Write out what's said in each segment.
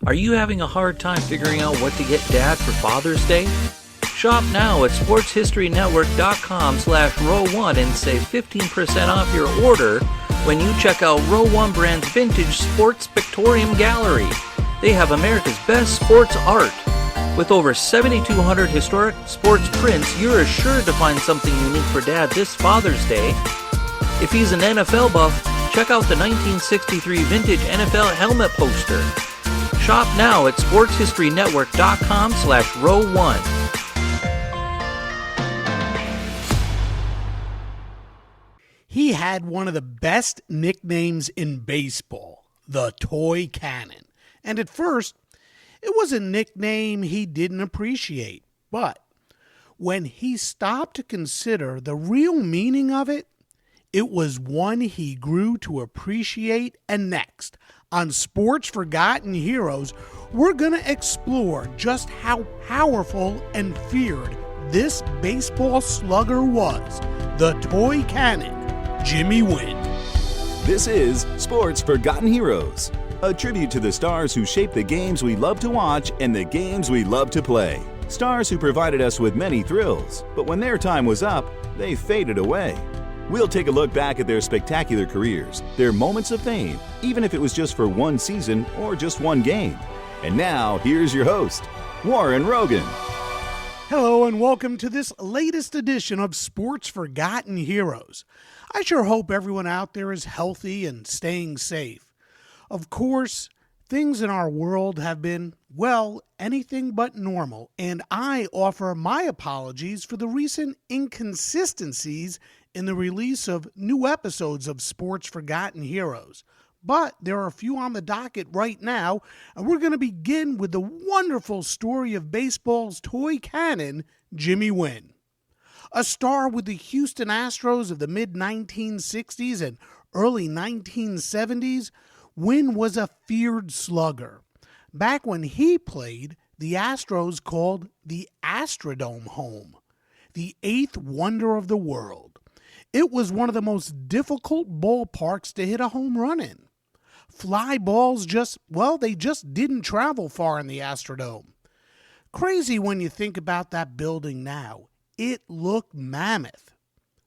Are you having a hard time figuring out what to get Dad for Father's Day? Shop now at sportshistorynetwork.com/row1 and save 15% off your order when you check out Row 1 Brand's Vintage Sports Pictorium Gallery. They have America's best sports art. With over 7,200 historic sports prints, you're assured to find something unique for Dad this Father's Day. If he's an NFL buff, check out the 1963 vintage NFL helmet poster. Shop now at sportshistorynetwork.com/row1. He had one of the best nicknames in baseball, the Toy Cannon. And at first, it was a nickname he didn't appreciate. But when he stopped to consider the real meaning of it, it was one he grew to appreciate. And next, on Sports Forgotten Heroes, we're going to explore just how powerful and feared this baseball slugger was, the Toy Cannon, Jimmy Wynn. This is Sports Forgotten Heroes, a tribute to the stars who shaped the games we love to watch and the games we love to play. Stars who provided us with many thrills, but when their time was up, they faded away. We'll take a look back at their spectacular careers, their moments of fame, even if it was just for one season or just one game. And now, here's your host, Warren Rogan. Hello and welcome to this latest edition of Sports Forgotten Heroes. I sure hope everyone out there is healthy and staying safe. Of course, things in our world have been, well, anything but normal, and I offer my apologies for the recent inconsistencies in the release of new episodes of Sports Forgotten Heroes. But there are a few on the docket right now, and we're going to begin with the wonderful story of baseball's toy cannon, Jimmy Wynn. A star with the Houston Astros of the mid-1960s and early 1970s, Wynn was a feared slugger. Back when he played, the Astros called the Astrodome home, the eighth wonder of the world. It was one of the most difficult ballparks to hit a home run in. Fly balls they just didn't travel far in the Astrodome. Crazy when you think about that building now. It looked mammoth.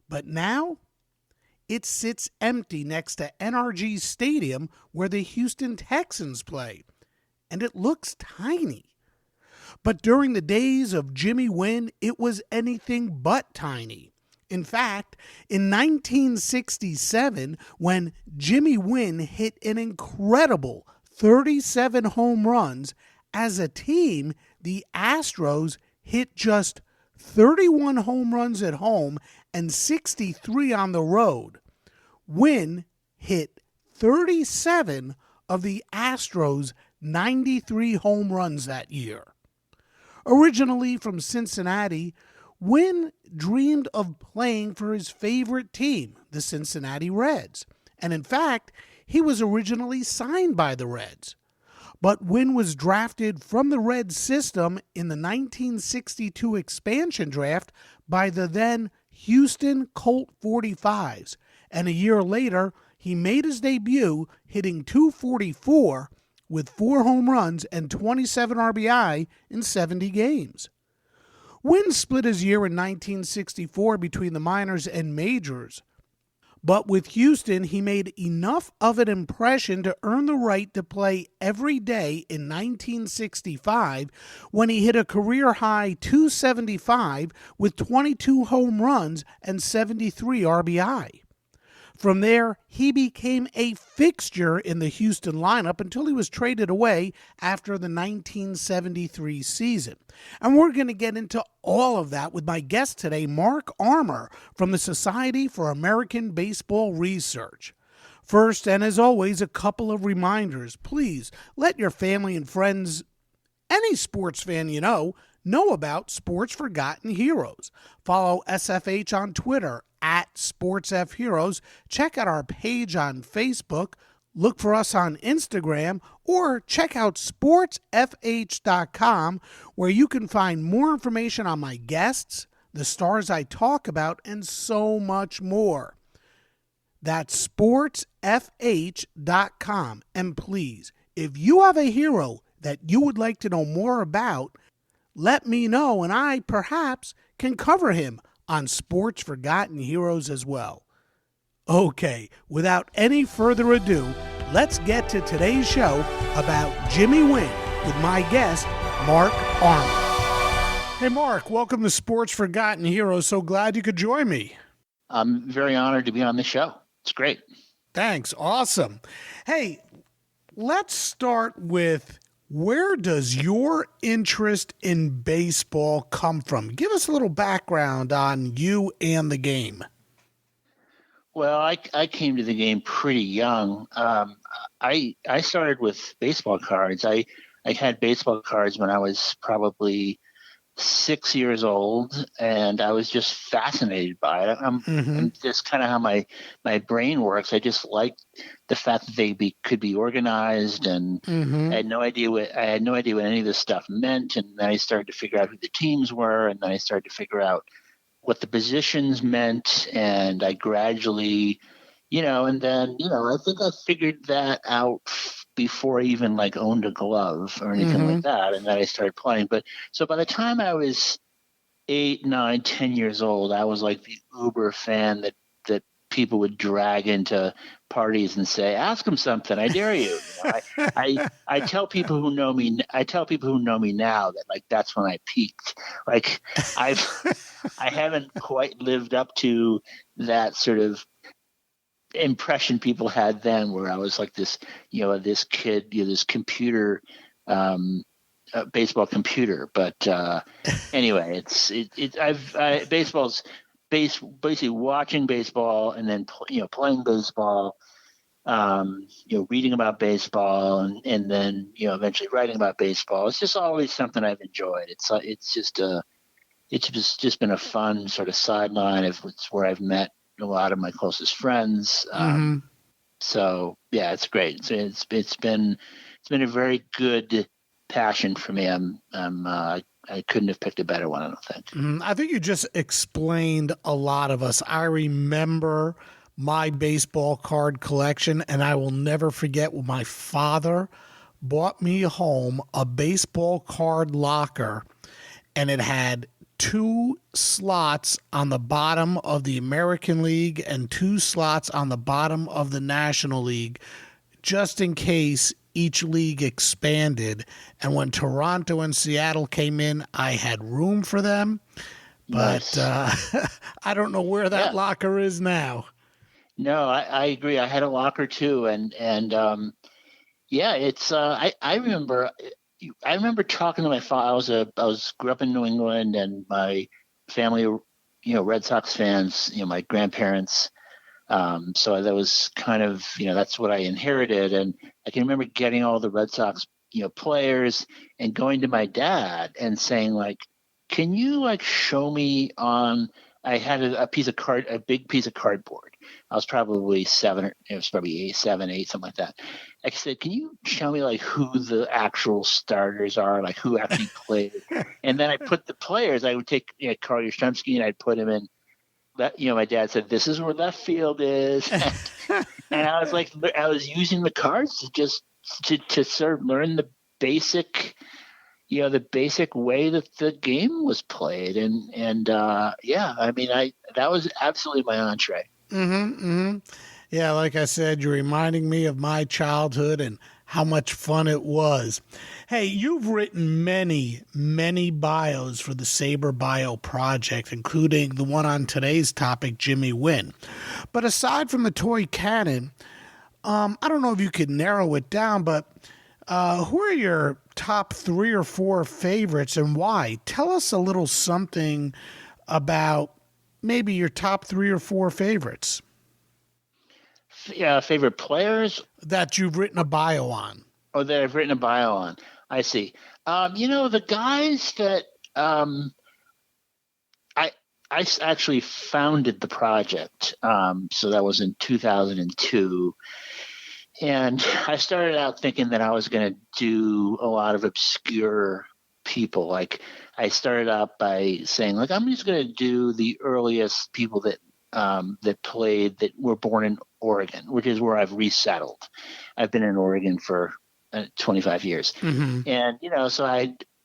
But now, it sits empty next to NRG Stadium where the Houston Texans play. And it looks tiny. But during the days of Jimmy Wynn, it was anything but tiny. In fact, in 1967, when Jimmy Wynn hit an incredible 37 home runs, as a team, the Astros hit just 31 home runs at home and 63 on the road. Wynn hit 37 of the Astros' 93 home runs that year. Originally from Cincinnati, Wynn dreamed of playing for his favorite team, the Cincinnati Reds. And in fact, he was originally signed by the Reds. But Wynn was drafted from the Reds system in the 1962 expansion draft by the then Houston Colt 45s. And a year later, he made his debut hitting .244 with 4 home runs and 27 RBI in 70 games. Wynn split his year in 1964 between the minors and majors. But with Houston, he made enough of an impression to earn the right to play every day in 1965 when he hit a career-high .275 with 22 home runs and 73 RBI. From there, he became a fixture in the Houston lineup until he was traded away after the 1973 season. And we're going to get into all of that with my guest today, Mark Armour from the Society for American Baseball Research. First, and as always, a couple of reminders. Please let your family and friends, any sports fan you know about Sports Forgotten Heroes. Follow SFH on Twitter at SportsFHeroes. Check out our page on Facebook. Look for us on Instagram, or check out sportsfh.com, where you can find more information on my guests, the stars I talk about, and so much more. That's sportsfh.com. And please, if you have a hero that you would like to know more about, let me know and I perhaps can cover him on Sports Forgotten Heroes as well. Okay, without any further ado, let's get to today's show about Jimmy Wynn with my guest, Mark Armour. Hey, Mark, welcome to Sports Forgotten Heroes. So glad you could join me. I'm very honored to be on the show. It's great. Thanks. Awesome. Hey, let's start with, where does your interest in baseball come from? Give us a little background on you and the game. Well, I came to the game pretty young. I started with baseball cards. I had baseball cards when I was probably 6 years old, and I was just fascinated by it. I'm just kind of how my brain works. I just liked the fact that they could be organized, and I had no idea what any of this stuff meant. And then I started to figure out who the teams were, and then I started to figure out what the positions meant, and I gradually, and then, I think I figured that out before I even owned a glove or anything like that. And then I started playing. But so by the time I was 8, 9, 10 years old, I was like the uber fan that people would drag into parties and say, "Ask him something. I dare you." I tell people who know me. I tell people who know me now that that's when I peaked. I haven't quite lived up to that sort of impression people had then, where I was like this, this kid, this computer, baseball computer. But anyway, baseball's basically watching baseball and then playing baseball, reading about baseball, and then eventually writing about baseball. It's just always something I've enjoyed. It's just been a fun sort of sideline of where I've met a lot of my closest friends. So yeah, it's great. It's been a very good passion for me. I couldn't have picked a better one, I don't think. I think you just explained a lot of us. I remember my baseball card collection, and I will never forget when my father bought me home a baseball card locker, and it had 2 slots on the bottom of the American League and 2 slots on the bottom of the National League, just in case each league expanded. And when Toronto and Seattle came in, I had room for them. But Nice. I don't know where that locker is now. No, I agree. I had a locker too, and it's I remember talking to my father. I grew up in New England, and my family, Red Sox fans. My grandparents. So that was kind of, that's what I inherited. And I can remember getting all the Red Sox, players, and going to my dad and saying, can you show me on? I had a big piece of cardboard. I was probably 7, it was probably 7, 8, something like that. I said, can you show me who the actual starters are, who actually played? And then I put the players. I would take Carl Yastrzemski, and I'd put him in. My dad said, "This is where left field is," and I was using the cards to sort of learn the basic way that the game was played, and that was absolutely my entree. Yeah, like I said, you're reminding me of my childhood and how much fun it was. Hey, you've written many, many bios for the SABR Bio Project, including the one on today's topic, Jimmy Wynn. But aside from the toy cannon, I don't know if you could narrow it down, but who are your top 3 or 4 favorites and why? Tell us a little something about maybe your top 3 or 4 favorites. Favorite players that you've written a bio on. Oh, that I've written a bio on. I see. The guys that I actually founded the project. So that was in 2002. And I started out thinking that I was going to do a lot of obscure people. I started out by saying, I'm just going to do the earliest people that played, that were born in Oregon, which is where I've resettled. I've been in Oregon for 25 years. Mm-hmm. And, so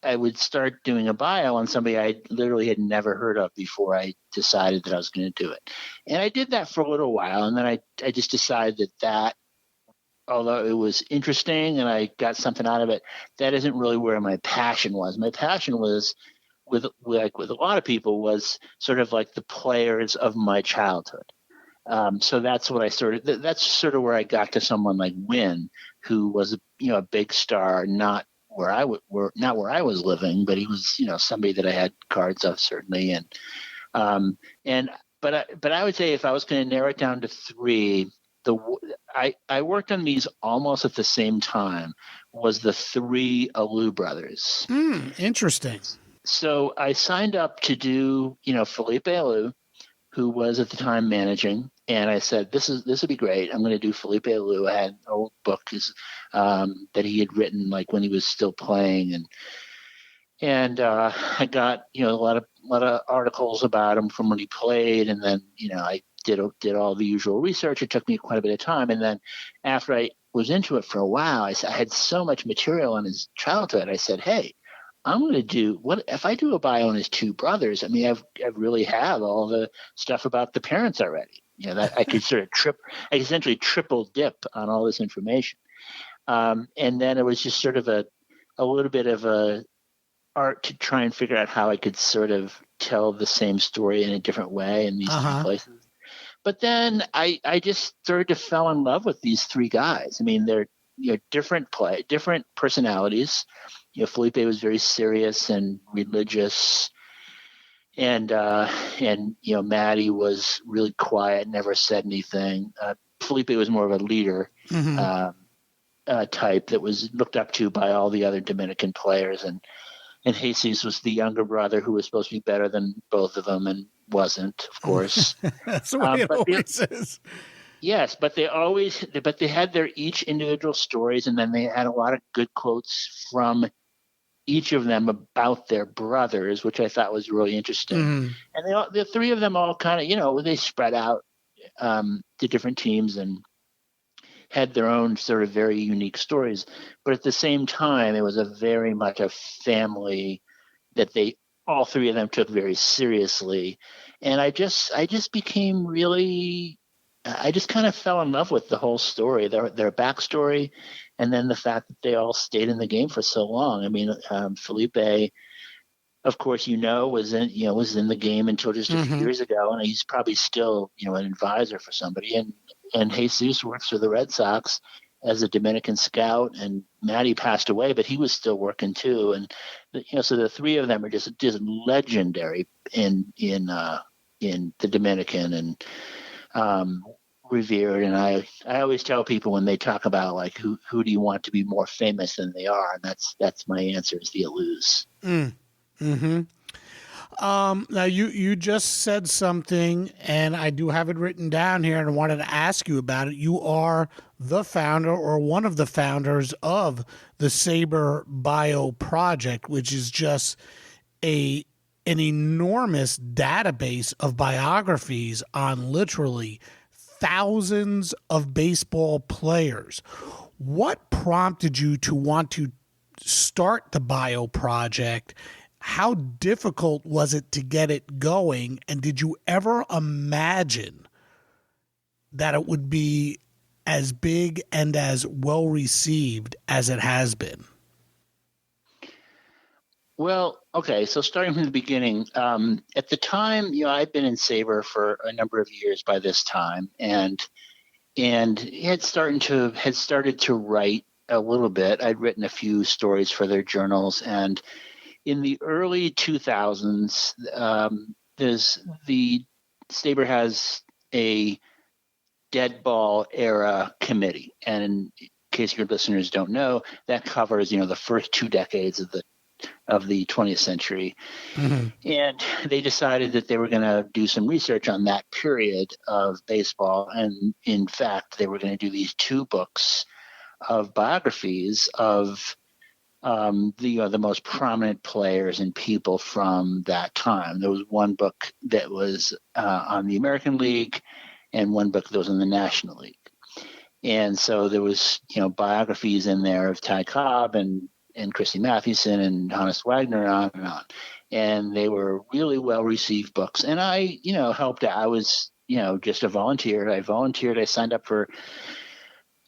I would start doing a bio on somebody I literally had never heard of before I decided that I was going to do it. And I did that for a little while. And then I just decided that although it was interesting and I got something out of it, that isn't really where my passion was. My passion was with a lot of people was sort of like the players of my childhood. So that's what I started. That's sort of where I got to someone like Wynn, who was a big star, not where I was living, but he was somebody that I had cards of certainly. But I would say if I was going to narrow it down to three, I worked on these almost at the same time. Was the three Alou brothers? Interesting. So I signed up to do Felipe Alou, who was at the time managing, and I said this would be great. I'm going to do Felipe Alou. I had an old book that he had written like when he was still playing, and I got a lot of articles about him from when he played, and then I did all the usual research. It took me quite a bit of time, and then after I was into it for a while, I had so much material on his childhood. I said, hey, I'm going to do what if I do a bio on his two brothers? I mean, I really have all the stuff about the parents already. That I could I essentially triple dip on all this information. And then it was just sort of a little bit of a art to try and figure out how I could sort of tell the same story in a different way in these two places. But then I just started to fall in love with these three guys. I mean, they're different personalities. Felipe was very serious and religious, and Matty was really quiet, never said anything. Felipe was more of a leader type that was looked up to by all the other Dominican players, and Jesus was the younger brother who was supposed to be better than both of them and wasn't, of course. That's the way it always is. Yes, but they had their each individual stories, and then they had a lot of good quotes from each of them about their brothers, which I thought was really interesting. And the three of them all kind of, they spread out to different teams and had their own sort of very unique stories. But at the same time, it was very much a family that all three of them took very seriously. And I just became really, I just kind of fell in love with the whole story, their backstory, and then the fact that they all stayed in the game for so long. I mean, Felipe, of course, was in the game until just a few years ago, and he's probably still, an advisor for somebody. And Jesus works for the Red Sox as a Dominican scout, and Matty passed away, but he was still working too. And so the three of them are just legendary in the Dominican and revered. And I always tell people when they talk about like who do you want to be more famous than they are, and that's my answer is the Alous. Now you just said something, and I do have it written down here, and I wanted to ask you about it. You are the founder or one of the founders of the SABR Bio Project, which is just an enormous database of biographies on literally thousands of baseball players. What prompted you to want to start the Bio Project? How difficult was it to get it going? And did you ever imagine that it would be as big and as well received as it has been? Well, okay, so starting from the beginning, at the time, I'd been in SABR for a number of years by this time, and had started to write a little bit. I'd written a few stories for their journals, and in the early 2000s, the SABR has a dead ball era committee, and in case your listeners don't know, that covers the first 2 decades of the 20th century. And they decided that they were going to do some research on that period of baseball, and in fact, they were going to do these 2 books of biographies of the most prominent players and people from that time. There was one book that was on the American League and one book that was in the National League. And so there was, biographies in there of Ty Cobb and Christy Mathewson and Hannes Wagner and on and on. And they were really well-received books. And I, helped out. I was, just a volunteer. I volunteered. I signed up for,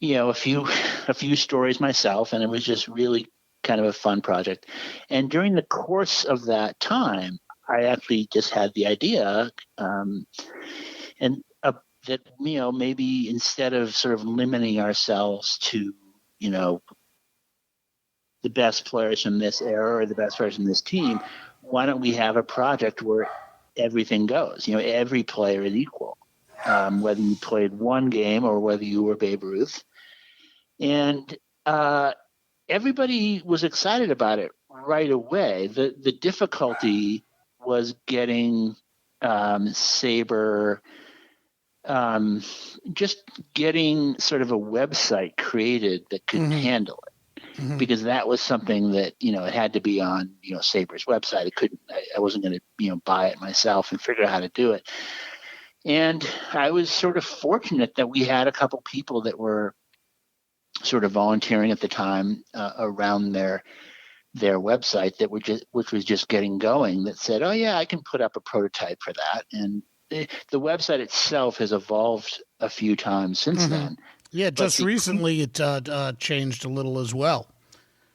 a few stories myself, and it was just really kind of a fun project. And during the course of that time, I actually just had the idea, that, maybe instead of sort of limiting ourselves to, the best players from this era or the best players from this team, why don't we have a project where everything goes? Every player is equal, whether you played one game or whether you were Babe Ruth. And everybody was excited about it right away. The difficulty was getting SABR, just getting sort of a website created that could handle it. Because that was something that, it had to be on, SABR's website. I wasn't going to, buy it myself and figure out how to do it. And I was sort of fortunate that we had a couple people that were sort of volunteering at the time around their website which was just getting going, that said, oh yeah, I can put up a prototype for that. And the website itself has evolved a few times since then. Yeah, just recently it changed a little as well.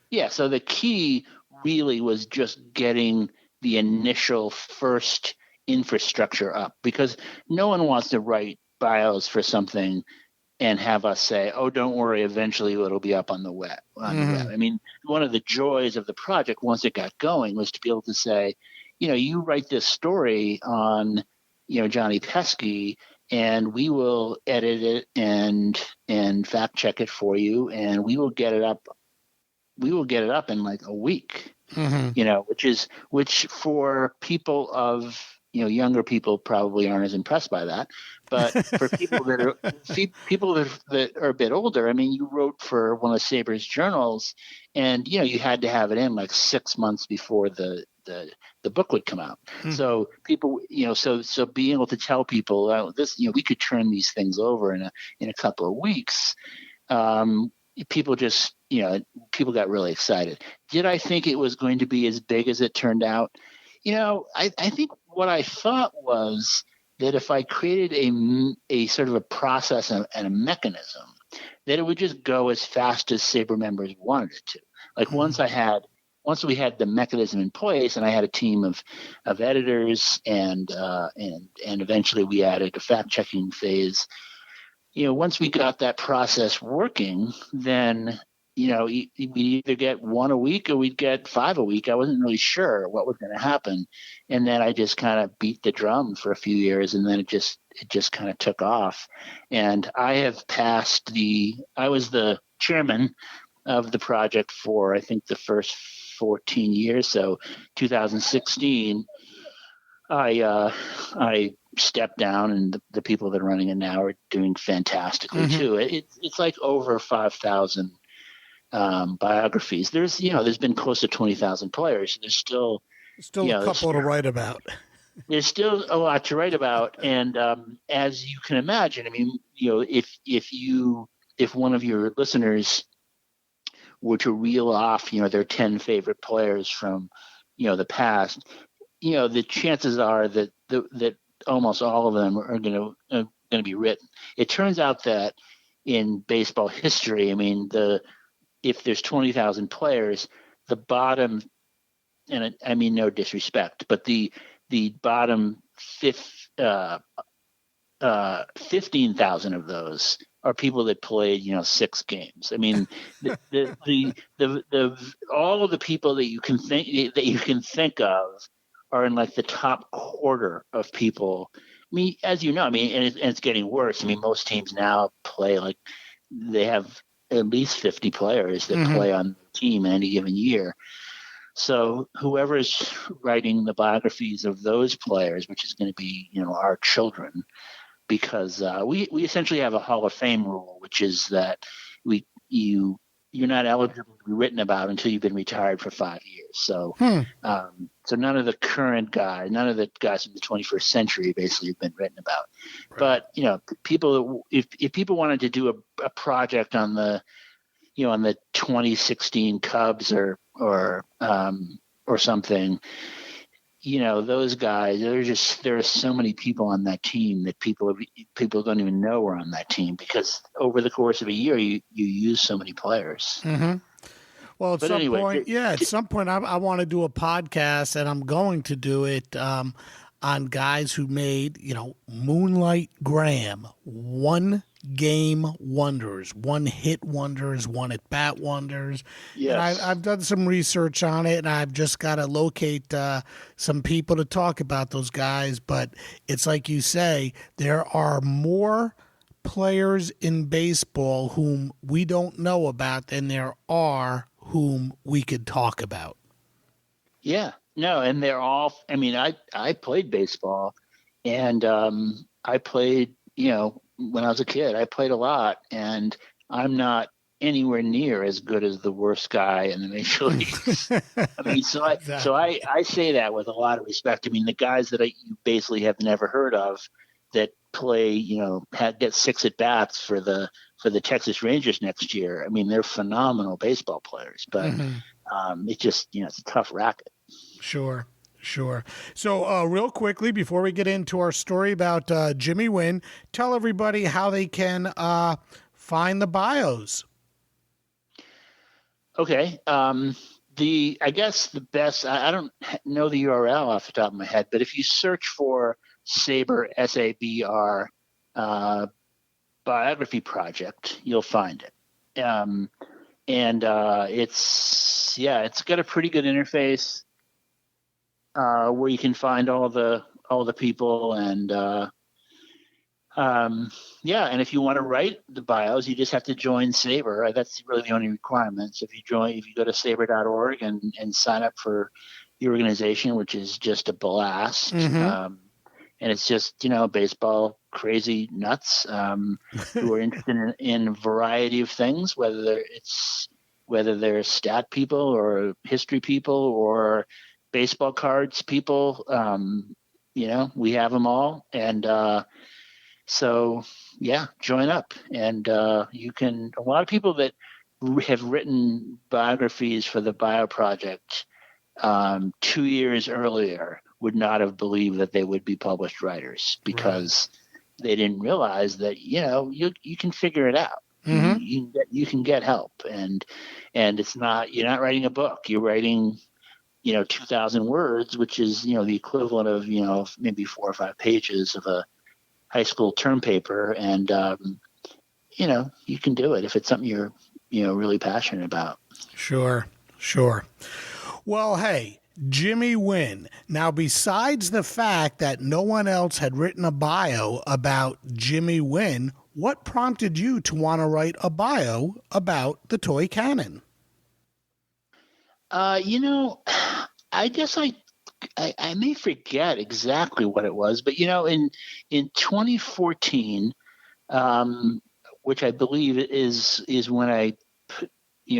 Yeah, so the key really was just getting the initial first infrastructure up, because no one wants to write bios for something and have us say, oh, don't worry, eventually it'll be up on the web. I mean, one of the joys of the project once it got going was to be able to say, you write this story on, Johnny Pesky, and we will edit it and fact check it for you, and we will get it up. We will get it up in like a week, which for people of, younger people probably aren't as impressed by that. But for people that are a bit older, I mean, you wrote for one of SABR's journals, and, you had to have it in like 6 months before the book would come out. So people, so being able to tell people this, we could turn these things over in a couple of weeks. People just, people got really excited. Did I think it was going to be as big as it turned out? I think what I thought was that if I created a sort of a process and a mechanism, that it would just go as fast as SABR members wanted it to. Like once we had the mechanism in place, and I had a team of editors, and eventually we added a fact checking phase. Once we got that process working, then we'd either get 1 a week or we'd get 5 a week. I wasn't really sure what was going to happen, and then I just kind of beat the drum for a few years, and then it just kind of took off. And I was the chairman of the project for I think the first 14 years. So 2016, I stepped down, and the people that are running it now are doing fantastically too. It's like over 5,000 biographies. There's been close to 20,000 players. There's still a couple to write about. There's still a lot to write about, and as you can imagine, I mean, if one of your listeners were to reel off, their 10 favorite players from, the past, the chances are that almost all of them are going to be written. It turns out that in baseball history, I mean, if there's 20,000 players, the bottom, and I mean no disrespect, but the bottom 15,000 of those are people that played 6 games. I mean, all of the people that you can think of are in like the top quarter of people. I mean, as you know, and it's getting worse. I mean, most teams now play like they have at least 50 players that play on the team in any given year. So whoever's writing the biographies of those players, which is going to be, our children, because we essentially have a Hall of Fame rule, which is that you you're not eligible to be written about until you've been retired for 5 years. So, so none of the current guys, none of the guys in the 21st century basically have been written about. Right. But people, if people wanted to do a project on the, on the 2016 Cubs or something, those guys, there are so many people on that team that people don't even know are on that team, because over the course of a year, you use so many players. Mm-hmm. Well, at some point, I want to do a podcast, and I'm going to do it on guys who made, Moonlight Graham, one-game wonders, one-hit wonders, one-at-bat wonders. Yes. And I've done some research on it, and I've just got to locate some people to talk about those guys. But it's like you say, there are more players in baseball whom we don't know about than there are whom we could talk about. Yeah. No, and they're all, I played baseball, and I played, when I was a kid, I played a lot, and I'm not anywhere near as good as the worst guy in the major leagues. So I say that with a lot of respect. The guys that you basically have never heard of that play, get 6 at bats for the Texas Rangers next year. They're phenomenal baseball players, but it's just, it's a tough racket. Sure. So real quickly, before we get into our story about Jimmy Wynn, tell everybody how they can find the bios. Okay. I guess the best, I don't know the URL off the top of my head, but if you search for SABR, SABR, biography project, you'll find it. It's got a pretty good interface where you can find all the people, and and if you want to write the bios, you just have to join SABR. That's really the only requirement. So if you go to sabr.org and sign up for the organization, which is just a blast. And it's just, baseball crazy nuts who are interested in a variety of things, whether they're stat people or history people or baseball cards people. We have them all. And join up. And you can – a lot of people that have written biographies for the Bio Project 2 years earlier would not have believed that they would be published writers, because they didn't realize that, you can figure it out. You can get help, and it's not, you're not writing a book, you're writing, 2,000 words, which is, the equivalent of, maybe 4 or 5 pages of a high school term paper. And, you can do it if it's something you're, really passionate about. Sure. Well, hey, Jimmy Wynn. Now, besides the fact that no one else had written a bio about Jimmy Wynn, what prompted you to want to write a bio about the toy cannon? I guess I may forget exactly what it was, but in 2014, which I believe is when I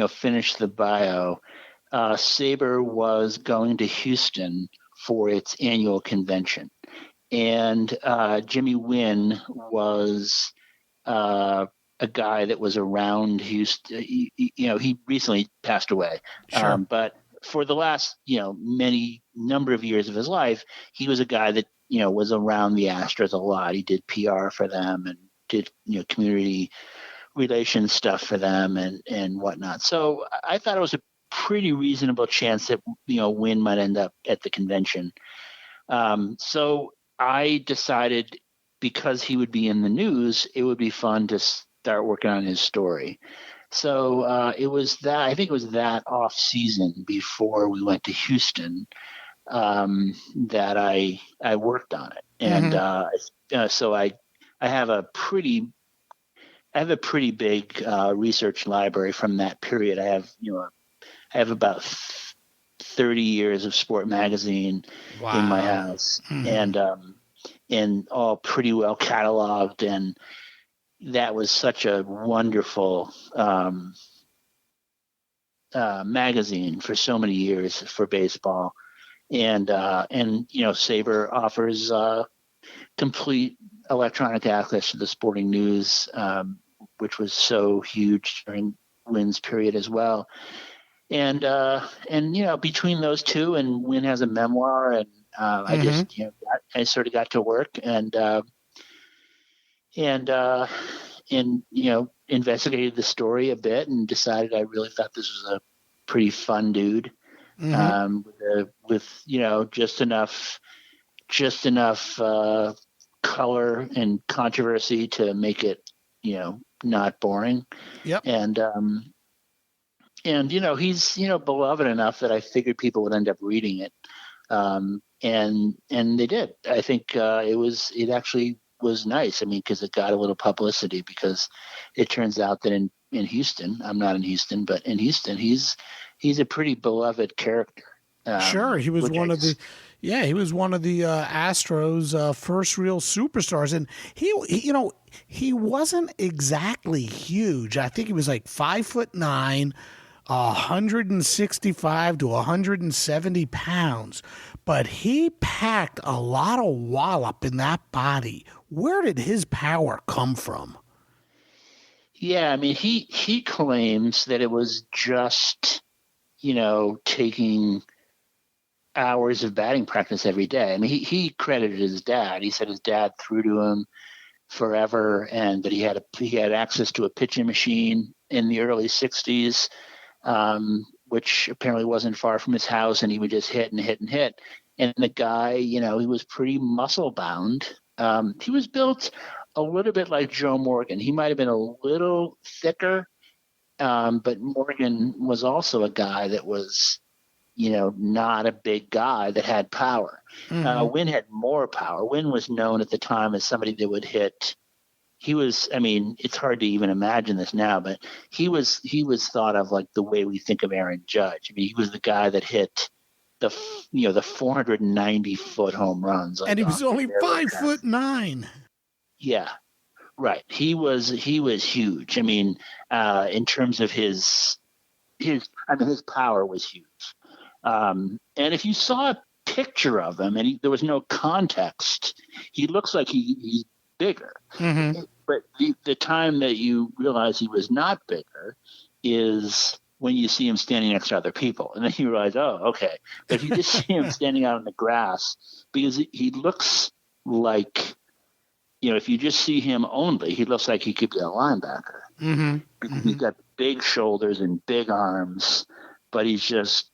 finished the bio. SABR was going to Houston for its annual convention, and Jimmy Wynn was a guy that was around Houston. He recently passed away, sure. But for the last many number of years of his life, he was a guy that was around the Astros a lot. He did PR for them and did community relations stuff for them and whatnot. So I thought it was a pretty reasonable chance that Wynn might end up at the convention. So I decided, because he would be in the news, it would be fun to start working on his story. So I think it was that off season before we went to Houston that I worked on it. And so I have a pretty big research library from that period. I have about 30 years of Sport Magazine in my house, and all pretty well cataloged. And that was such a wonderful magazine for so many years for baseball, and SABR offers complete electronic access to the sporting news, which was so huge during Wynn's period as well. And between those two, and Wynn has a memoir, and I sort of got to work and investigated the story a bit and decided I really thought this was a pretty fun dude, with just enough color and controversy to make it not boring. Yep. And he's beloved enough that I figured people would end up reading it, and they did. I think it actually was nice. I mean, because it got a little publicity, because it turns out that in Houston, I'm not in Houston, but in Houston, he's a pretty beloved character. Sure, he was one of the Astros' first real superstars, and he wasn't exactly huge. I think he was like 5'9", 165 to 170 pounds, but he packed a lot of wallop in that body. Where did his power come from? Yeah, I mean, he claims that it was just, taking hours of batting practice every day. I mean, he credited his dad. He said his dad threw to him forever, and that he had access to a pitching machine in the early 60s, which apparently wasn't far from his house, and he would just hit and hit and hit. And the guy, he was pretty muscle bound. He was built a little bit like Joe Morgan. He might have been a little thicker, but Morgan was also a guy that was, not a big guy that had power. Wynn had more power. Wynn was known at the time as somebody that would hit. It's hard to even imagine this now, but he was thought of like the way we think of Aaron Judge. I mean, he was the guy that hit the 490-foot home runs. And he was only 5'9". Yeah, right. He was huge. I mean, in terms of his power was huge. And if you saw a picture of him and there was no context, he looks like he's bigger. Mm-hmm. But the time that you realize he was not bigger is when you see him standing next to other people. And then you realize, oh, okay. But if you just see him standing out in the grass, because he looks like, if you just see him only, he looks like he could be a linebacker. Mm-hmm. Because he's got big shoulders and big arms, but he's just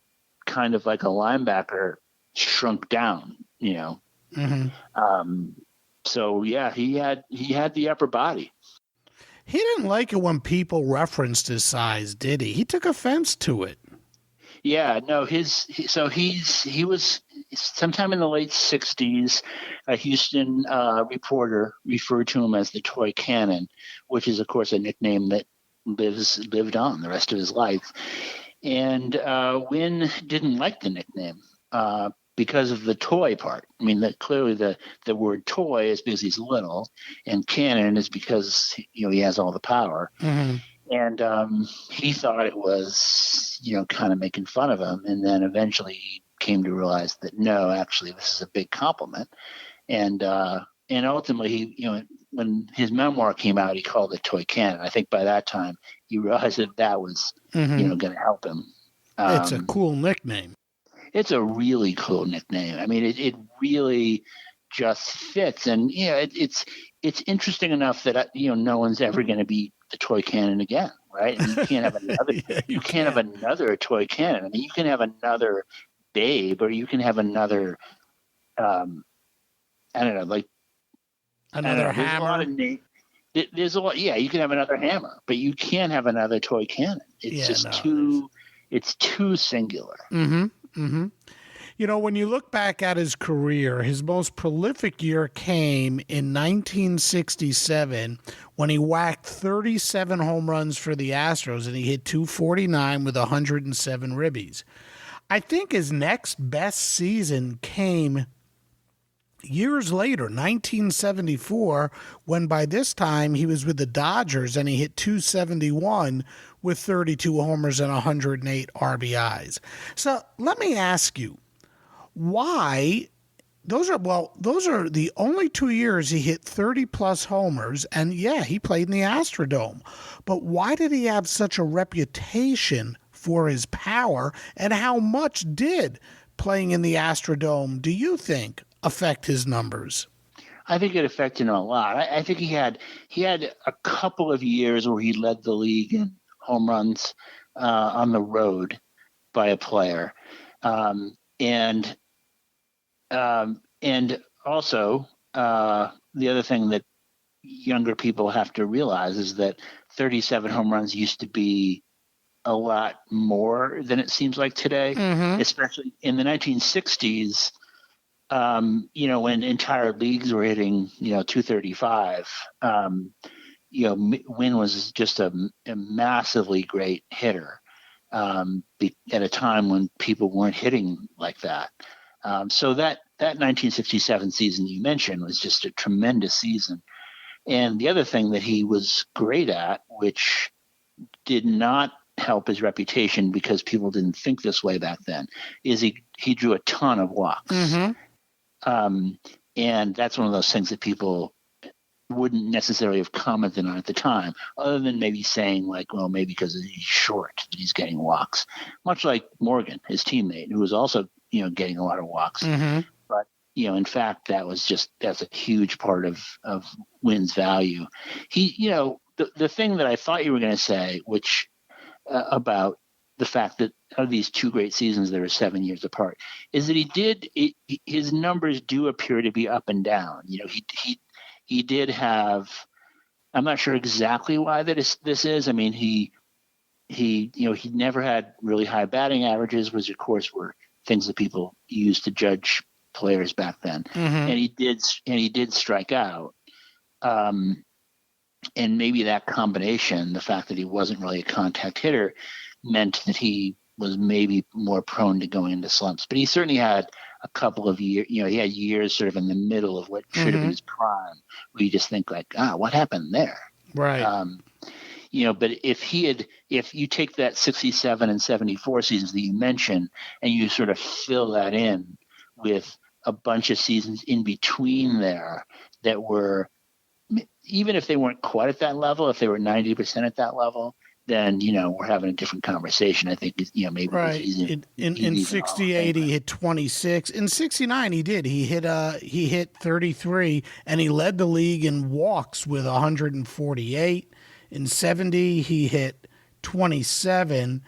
kind of like a linebacker shrunk down, Mm-hmm. So yeah, he had the upper body. He didn't like it when people referenced his size, did he? He took offense to it. Yeah, no, he was sometime in the late 60s, a Houston reporter referred to him as the toy cannon, which is of course a nickname that lived on the rest of his life. And Wynn didn't like the nickname because of the toy part. I mean, clearly the word toy is because he's little, and cannon is because he has all the power. Mm-hmm. And he thought it was kind of making fun of him, and then eventually he came to realize that no, actually this is a big compliment. And ultimately when his memoir came out, he called it Toy Cannon. I think by that time he realized that was going to help him. It's a cool nickname. It's a really cool nickname. I mean, it really just fits, and it's interesting enough that no one's ever going to be the toy cannon again, right? And you can't have another. You can't have another toy cannon. I mean, you can have another Babe, or you can have another. I don't know, like another Hammer. There's a lot. Yeah, you can have another Hammer, but you can't have another toy cannon. It's too. It's too singular. Mm-hmm. Mm-hmm. When you look back at his career, his most prolific year came in 1967 when he whacked 37 home runs for the Astros, and he hit 249 with 107 ribbies. I think his next best season came years later, 1974, when by this time he was with the Dodgers and he hit 271 with 32 homers and 108 RBIs. So let me ask you, why? Those are the only 2 years he hit 30-plus homers, and yeah, he played in the Astrodome. But why did he have such a reputation for his power, and how much did playing in the Astrodome, do you think, affect his numbers? I think it affected him a lot. I think he had a couple of years where he led the league in home runs on the road by a player, and also the other thing that younger people have to realize is that 37 home runs used to be a lot more than it seems like today, especially in the 1960s. When entire leagues were hitting, 235, Wynn was just a massively great hitter at a time when people weren't hitting like that. So that 1967 season you mentioned was just a tremendous season. And the other thing that he was great at, which did not help his reputation because people didn't think this way back then, is he drew a ton of walks. And that's one of those things that people wouldn't necessarily have commented on at the time, other than maybe saying like, well, maybe because he's short that he's getting walks, much like Morgan, his teammate, who was also, getting a lot of walks. But, in fact, that's a huge part of Wynn's value. He, the thing that I thought you were going to say, which about the fact that of these two great seasons that are 7 years apart, is that his numbers do appear to be up and down. He did have, I'm not sure exactly why this is. I mean, he never had really high batting averages, which of course were things that people used to judge players back then. And he did strike out. And maybe that combination, the fact that he wasn't really a contact hitter, meant that he was maybe more prone to going into slumps. But he certainly had a couple of years, he had years sort of in the middle of what should have been his prime, where you just think like, what happened there? Right. But if you take that 67 and 74 seasons that you mentioned and you sort of fill that in with a bunch of seasons in between there that were, even if they weren't quite at that level, if they were 90% at that level, then, we're having a different conversation. I think, maybe. Right. In 68, he hit 26. In 69, he did. He hit 33, and he led the league in walks with 148. In 70, he hit 27.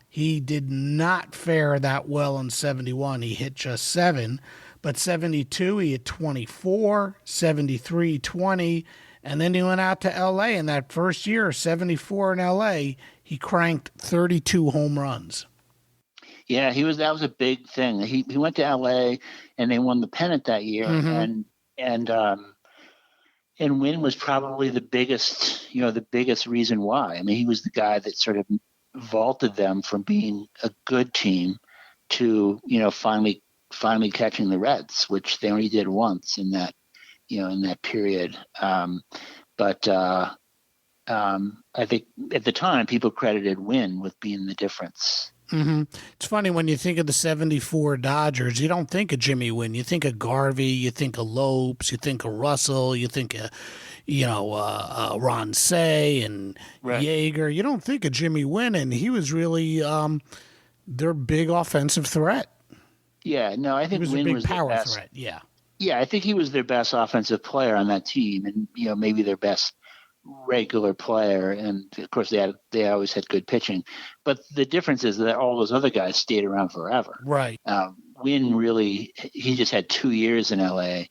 He did not fare that well in 71. He hit just 7. But 72, he hit 24, 73, 20. And then he went out to L.A. in that first year, 74 in L.A., he cranked 32 home runs. Yeah, that was a big thing. He went to L.A. and they won the pennant that year. And Wynn was probably the biggest reason why. I mean, he was the guy that sort of vaulted them from being a good team to, finally catching the Reds, which they only did once in that period. But I think at the time people credited Wynn with being the difference. It's funny when you think of the 74 Dodgers, you don't think of Jimmy Wynn. You think of Garvey, you think of Lopes, you think of Russell, you think of, Ron Say and Yeager. You don't think of Jimmy Wynn, and he was really their big offensive threat. Yeah, no, I think Wynn was a big power their best threat. Yeah. Yeah, I think he was their best offensive player on that team, and maybe their best regular player. And of course, they always had good pitching. But the difference is that all those other guys stayed around forever. Right. Wynn he just had 2 years in L.A.,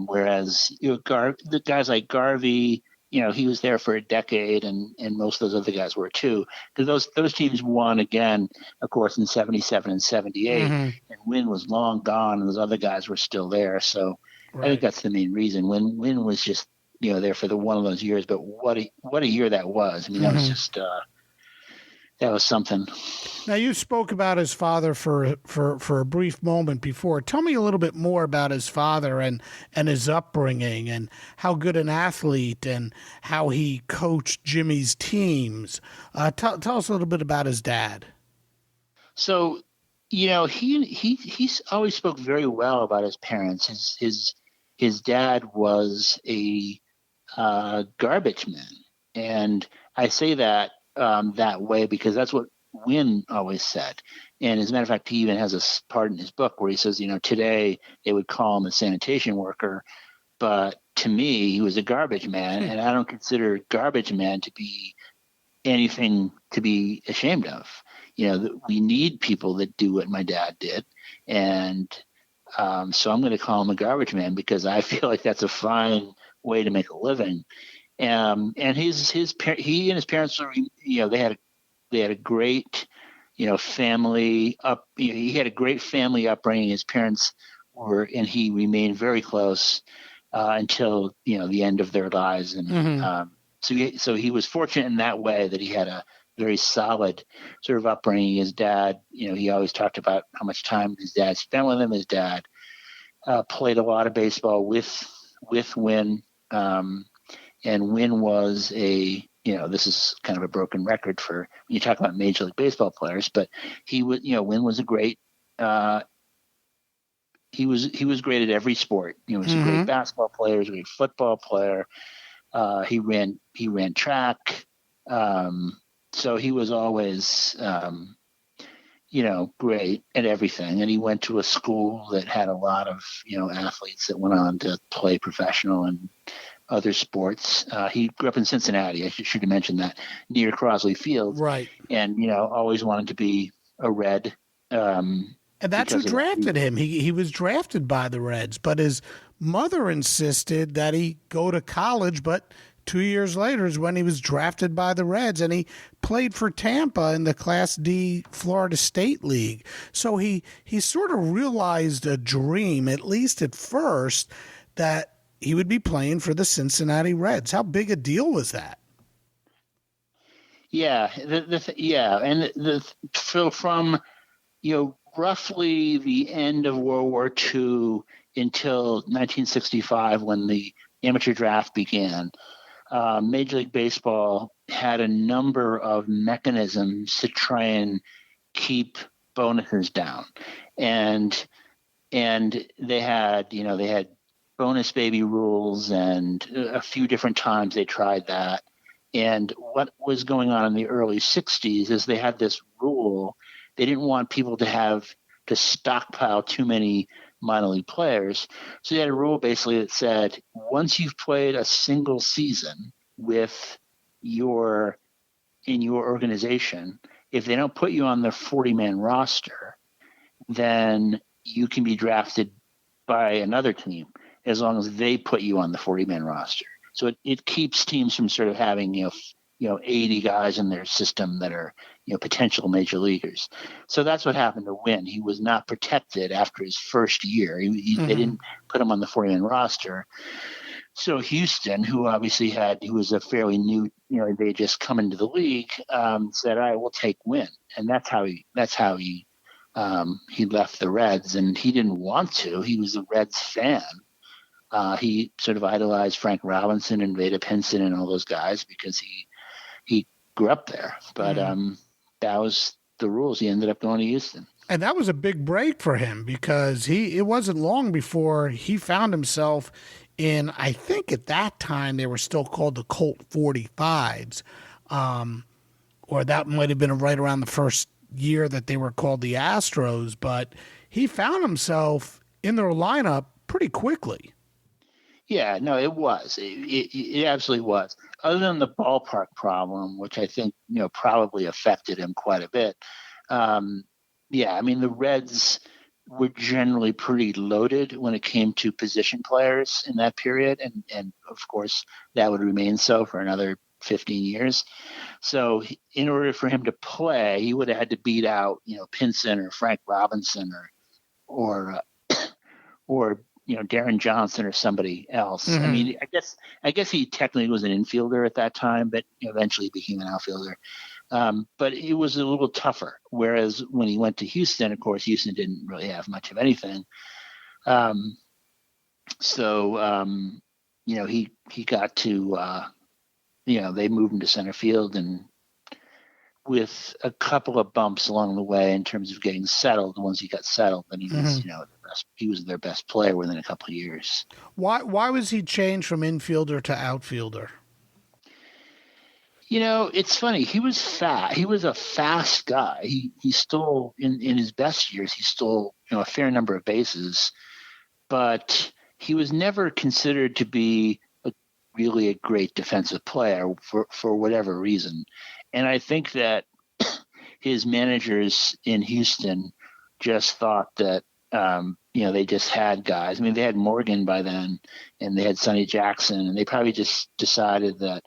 whereas the guys like Garvey, he was there for a decade, and most of those other guys were too. Because those teams won again, of course, in 77 and 78, and Wynn was long gone, and those other guys were still there. So I think that's the main reason. Wynn was just there for one of those years, but what a year that was. I mean, that was just that was something. Now, you spoke about his father for a brief moment before. Tell me a little bit more about his father and his upbringing and how good an athlete and how he coached Jimmy's teams. Tell us a little bit about his dad. So, he always spoke very well about his parents. His dad was a garbage man, and I say that that way because that's what Wynn always said. And as a matter of fact, he even has a part in his book where he says, today they would call him a sanitation worker, but to me, he was a garbage man, and I don't consider garbage man to be anything to be ashamed of. We need people that do what my dad did, and so I'm going to call him a garbage man because I feel like that's a fine way to make a living. And he and his parents were, they had a great, family up. He had a great family upbringing. His parents were, and he remained very close until the end of their lives. And so he was fortunate in that way that he had a very solid sort of upbringing. His dad, he always talked about how much time his dad spent with him. His dad played a lot of baseball with Wynn, and Wynn was this is kind of a broken record for when you talk about Major League Baseball players, but Wynn was a great. He was great at every sport. He was a great basketball player. He was a great football player. He ran track. So he was always, great at everything. And he went to a school that had a lot of, athletes that went on to play professional and other sports. He grew up in Cincinnati. I should have mentioned that, near Crosley Field. Right. And, always wanted to be a Red. And that's who drafted him. He was drafted by the Reds, but his mother insisted that he go to college, but 2 years later is when he was drafted by the Reds, and he played for Tampa in the Class D Florida State League. So he sort of realized a dream, at least at first, that he would be playing for the Cincinnati Reds. How big a deal was that? Yeah, so from roughly the end of World War II until 1965, when the amateur draft began, Major League Baseball had a number of mechanisms to try and keep bonuses down, and they had bonus baby rules, and a few different times they tried that. And what was going on in the early 60s is they had this rule. They didn't want people to stockpile too many minor league players. So they had a rule basically that said, once you've played a single season in your organization, if they don't put you on the 40-man roster, then you can be drafted by another team as long as they put you on the 40-man roster. So it keeps teams from sort of having 80 guys in their system that are potential major leaguers. So that's what happened to Wynn. He was not protected after his first year. They didn't put him on the 40-man roster. So Houston, who was a fairly new, they just come into the league, said, "All right, we'll take Wynn," and that's how he left the Reds. And he didn't want to. He was a Reds fan. He sort of idolized Frank Robinson and Vada Pinson and all those guys because he grew up there. But that was the rules. He ended up going to Houston. And that was a big break for him because it wasn't long before he found himself in, I think at that time they were still called the Colt 45s, or that might have been right around the first year that they were called the Astros. But he found himself in their lineup pretty quickly. Yeah, no, it was. It absolutely was. Other than the ballpark problem, which I think probably affected him quite a bit. The Reds were generally pretty loaded when it came to position players in that period, and of course that would remain so for another 15 years. So in order for him to play, he would have had to beat out Pinson or Frank Robinson or Darren Johnson or somebody else. I mean, I guess he technically was an infielder at that time, but eventually became an outfielder. But it was a little tougher. Whereas when he went to Houston, of course, Houston didn't really have much of anything. He got to, they moved him to center field, and with a couple of bumps along the way in terms of getting settled, once he got settled, then he was, he was their best player within a couple of years. Why was he changed from infielder to outfielder? It's funny. He was fast. He was a fast guy. He stole in his best years. He stole a fair number of bases, but he was never considered to be really a great defensive player for whatever reason. And I think that his managers in Houston just thought that they just had guys. I mean, they had Morgan by then, and they had Sonny Jackson, and they probably just decided that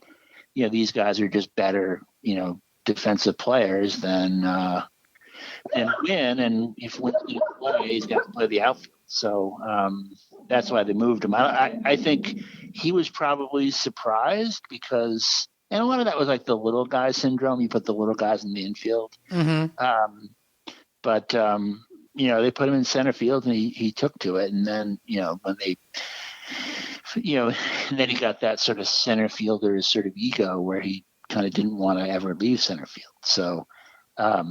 these guys are just better, defensive players than Wynn. And if Wynn's going to play, he's got to play the outfield. So that's why they moved him. I think he was probably surprised because, and a lot of that was like the little guy syndrome. You put the little guys in the infield. Mm-hmm. But they put him in center field, and he took to it. And then, when they and then he got that sort of center fielder's sort of ego where he kind of didn't want to ever leave center field. So I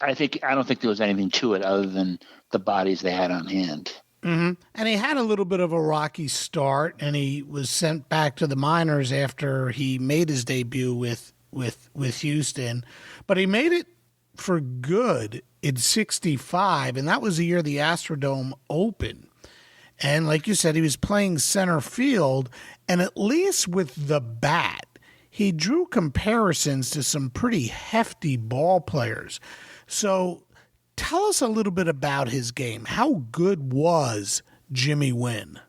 don't think there was anything to it other than the bodies they had on hand. Mm-hmm. And he had a little bit of a rocky start, and he was sent back to the minors after he made his debut with Houston. But he made it for good in 65, and that was the year the Astrodome opened. And like you said, he was playing center field, and at least with the bat, he drew comparisons to some pretty hefty ball players. So tell us a little bit about his game. How good was Jimmy Wynn?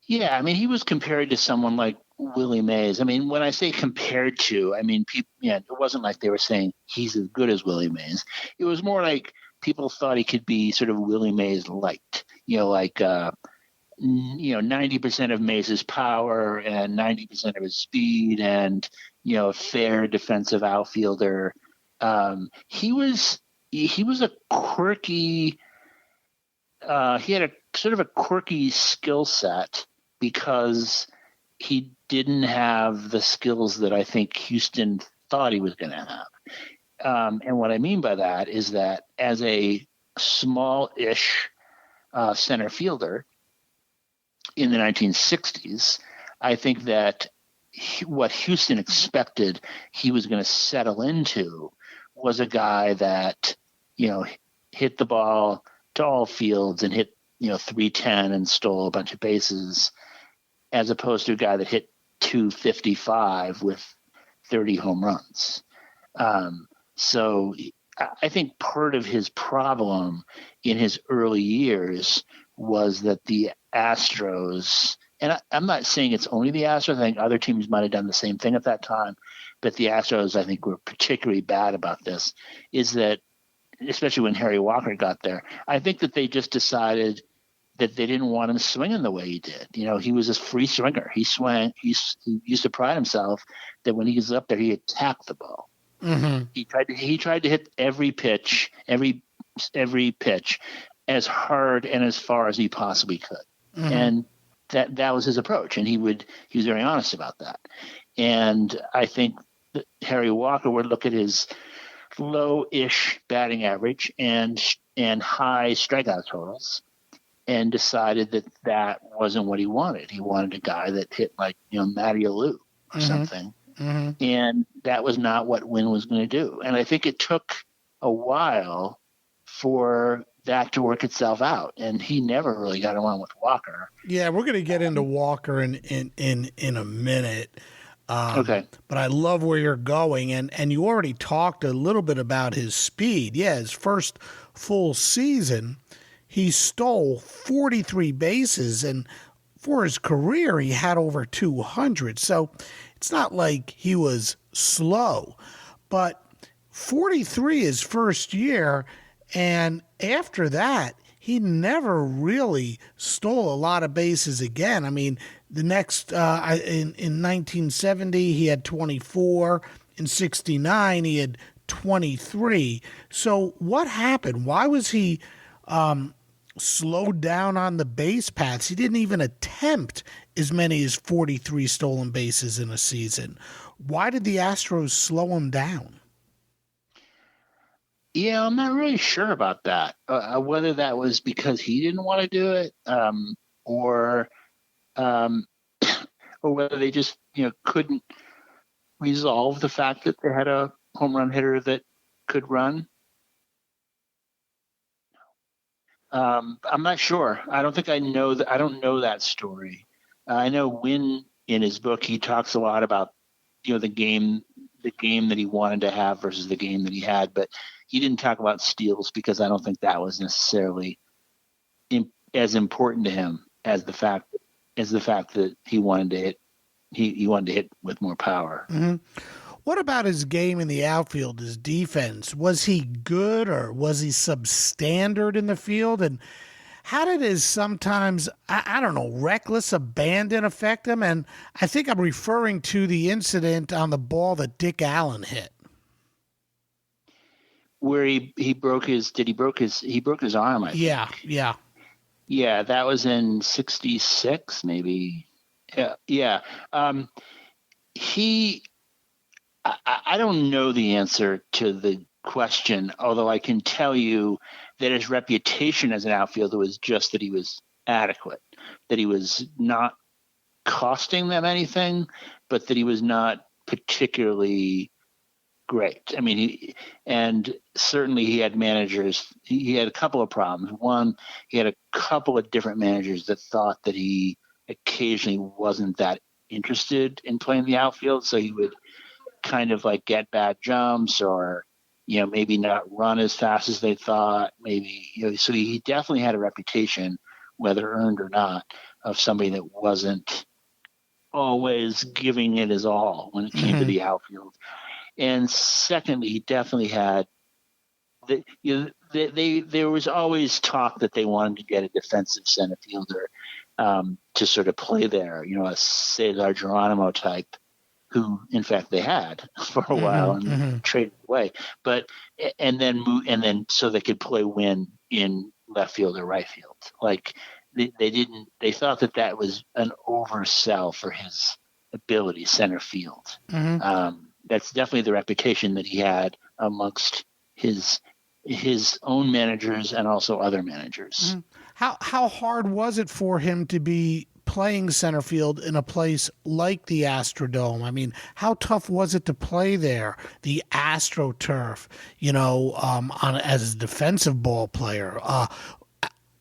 Yeah, I mean, he was compared to someone like Willie Mays. I mean, when I say compared to, I mean, people, it wasn't like they were saying he's as good as Willie Mays. It was more like people thought he could be sort of Willie Mays light, 90% of Mays' power and 90% of his speed and, a fair defensive outfielder. He was a quirky, he had a sort of a quirky skill set because he didn't have the skills that I think Houston thought he was going to have. And what I mean by that is that as a small-ish center fielder in the 1960s, I think that what Houston expected he was going to settle into was a guy that, hit the ball to all fields and hit, 310 and stole a bunch of bases, as opposed to a guy that hit 255 with 30 home runs. So I think part of his problem in his early years was that the Astros, and I'm not saying it's only the Astros, I think other teams might have done the same thing at that time, but the Astros, I think, were particularly bad about this, is that, especially when Harry Walker got there, I think that they just decided that they didn't want him swinging the way he did. He was a free swinger. He swung. He used to pride himself that when he was up there, he attacked the ball. Mm-hmm. He tried to hit every pitch as hard and as far as he possibly could. Mm-hmm. And that was his approach. And he was very honest about that. And I think that Harry Walker would look at his low-ish batting average and high strikeout totals and decided that wasn't what he wanted. He wanted a guy that hit like, Matty Alou or mm-hmm. something. Mm-hmm. And that was not what Wynn was going to do. And I think it took a while for that to work itself out. And he never really got along with Walker. Yeah, we're going to get into Walker in a minute. Okay. But I love where you're going. And you already talked a little bit about his speed. Yeah, his first full season, he stole 43 bases. And for his career, he had over 200. So it's not like he was slow. But 43 his first year, and after that, he never really stole a lot of bases again. I mean, The next, in 1970, he had 24. In 69, he had 23. So what happened? Why was he slowed down on the base paths? He didn't even attempt as many as 43 stolen bases in a season. Why did the Astros slow him down? Yeah, I'm not really sure about that. Whether that was because he didn't want to do it, or um, or whether they just couldn't resolve the fact that they had a home run hitter that could run. I'm not sure. I don't think I know that. I don't know that story. I know Wynn in his book he talks a lot about the game that he wanted to have versus the game that he had, but he didn't talk about steals because I don't think that was necessarily as important to him as the fact that he wanted to hit. He wanted to hit with more power. Mm-hmm. What about his game in the outfield, his defense? Was he good or was he substandard in the field? And how did his sometimes, I don't know, reckless abandon affect him? And I think I'm referring to the incident on the ball that Dick Allen hit. Where he broke his arm, I think. Yeah, that was in 66, maybe. Yeah. I don't know the answer to the question, although I can tell you that his reputation as an outfielder was just that he was adequate, that he was not costing them anything, but that he was not particularly great. I mean, and certainly he had managers. He had a couple of problems. One, he had a couple of different managers that thought that he occasionally wasn't that interested in playing the outfield, so he would kind of like get bad jumps or maybe not run as fast as they thought, maybe so he definitely had a reputation, whether earned or not, of somebody that wasn't always giving it his all when it came to the outfield. And secondly, he definitely had there was always talk that they wanted to get a defensive center fielder to sort of play there, a Cesar Geronimo type, who in fact they had for a while and traded away, and then so they could play Wynn in left field or right field. Like they thought that was an oversell for his ability center field. That's definitely the reputation that he had amongst his own managers and also other managers. How hard was it for him to be playing center field in a place like the Astrodome? I mean, how tough was it to play there? The AstroTurf, as a defensive ball player.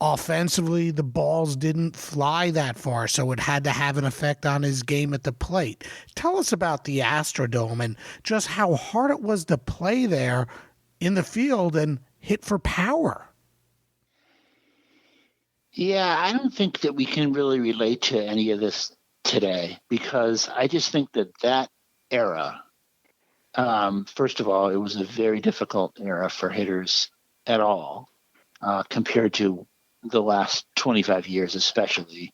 Offensively, the balls didn't fly that far, so it had to have an effect on his game at the plate. Tell us about the Astrodome and just how hard it was to play there in the field and hit for power. Yeah, I don't think that we can really relate to any of this today because I just think that era, first of all, it was a very difficult era for hitters at all compared to the last 25 years especially.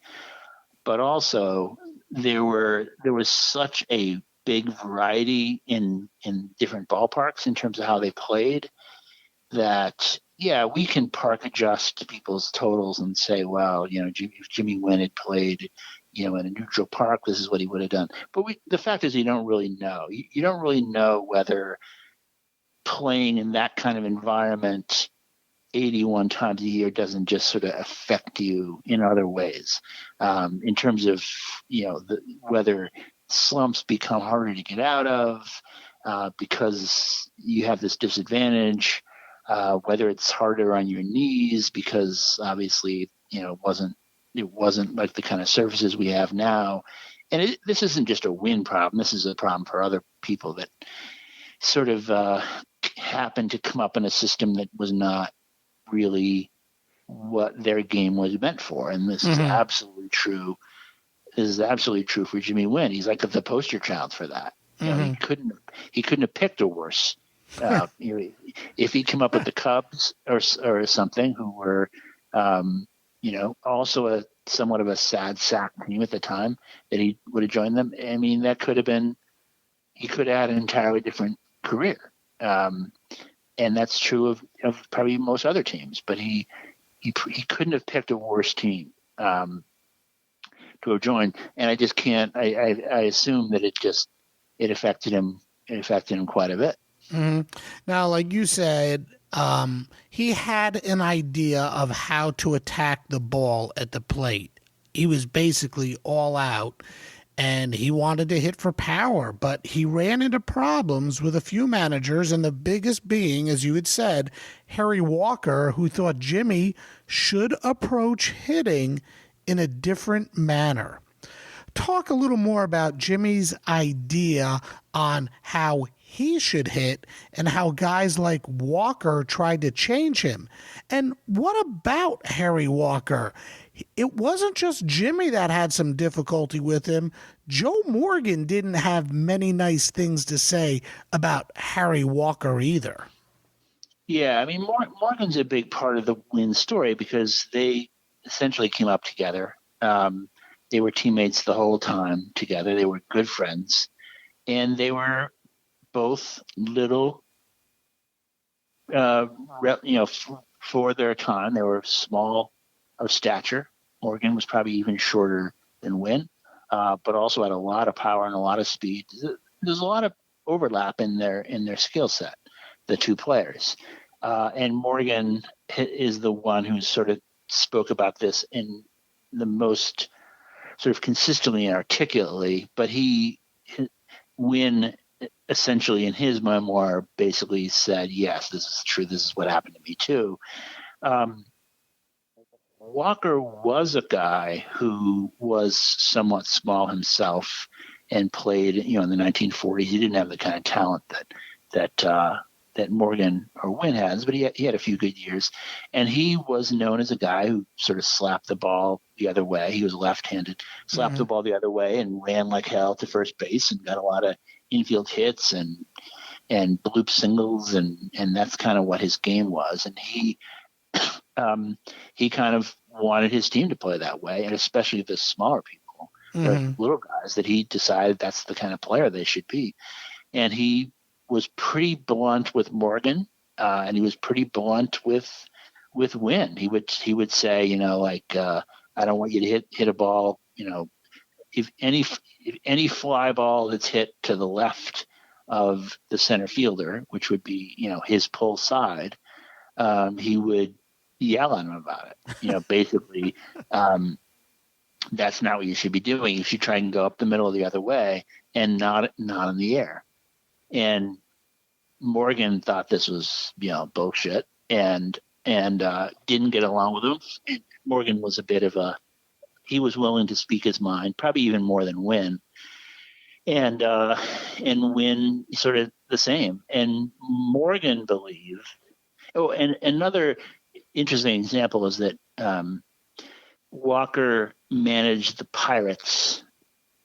But also there was such a big variety in different ballparks in terms of how they played that we can park adjust people's totals and say, well, if Jimmy Wynn had played, in a neutral park, this is what he would have done. But the fact is, you don't really know. You don't really know whether playing in that kind of environment 81 times a year doesn't just sort of affect you in other ways, in terms of, whether slumps become harder to get out of because you have this disadvantage. Whether it's harder on your knees because obviously, it wasn't like the kind of surfaces we have now. And this isn't just a Wynn problem. This is a problem for other people that sort of happened to come up in a system that was not really what their game was meant for. And this is absolutely true. This is absolutely true for Jimmy Wynn. He's like the poster child for that. He couldn't have picked a worse. If he'd come up with the Cubs or something, who were, also somewhat of a sad sack team at the time, that he would have joined them. I mean, that could have been, he could have had an entirely different career. And that's true of probably most other teams, but he couldn't have picked a worse team to have joined. And I just can't, I assume that it affected him quite a bit. Mm-hmm. Now, like you said, he had an idea of how to attack the ball at the plate. He was basically all out, and he wanted to hit for power, but he ran into problems with a few managers, and the biggest being, as you had said, Harry Walker, who thought Jimmy should approach hitting in a different manner. Talk a little more about Jimmy's idea on how he should hit and how guys like Walker tried to change him. And what about Harry Walker? It wasn't just Jimmy that had some difficulty with him. Joe Morgan didn't have many nice things to say about Harry Walker either. Yeah, I mean, Morgan's a big part of the Wynn story because they essentially came up together. They were teammates the whole time together. They were good friends, and they were both little, for their time. They were small of stature. Morgan was probably even shorter than Wynn, but also had a lot of power and a lot of speed. There's a lot of overlap in their skill set, the two players. And Morgan is the one who sort of spoke about this in the most sort of consistently and articulately, but Wynn essentially in his memoir basically said, yes, this is true. This is what happened to me too. Walker was a guy who was somewhat small himself and played, in the 1940s. He didn't have the kind of talent that Morgan or Wynn has, but he had a few good years. And he was known as a guy who sort of slapped the ball the other way. He was left-handed, slapped the ball the other way and ran like hell to first base and got a lot of infield hits and bloop singles. And that's kind of what his game was. And he kind of wanted his team to play that way, and especially the smaller people, the little guys, that he decided that's the kind of player they should be. And he was pretty blunt with Morgan, and he was pretty blunt with Wynn. He would say, I don't want you to hit a ball, if any fly ball that's hit to the left of the center fielder, which would be, his pull side, he would yell at him about it. Basically, that's not what you should be doing. You should try and go up the middle the other way and not in the air. And Morgan thought this was, bullshit and didn't get along with him. And Morgan was he was willing to speak his mind, probably even more than Wynn. And Wynn sort of the same. And Morgan believed. Oh, and another interesting example is that Walker managed the Pirates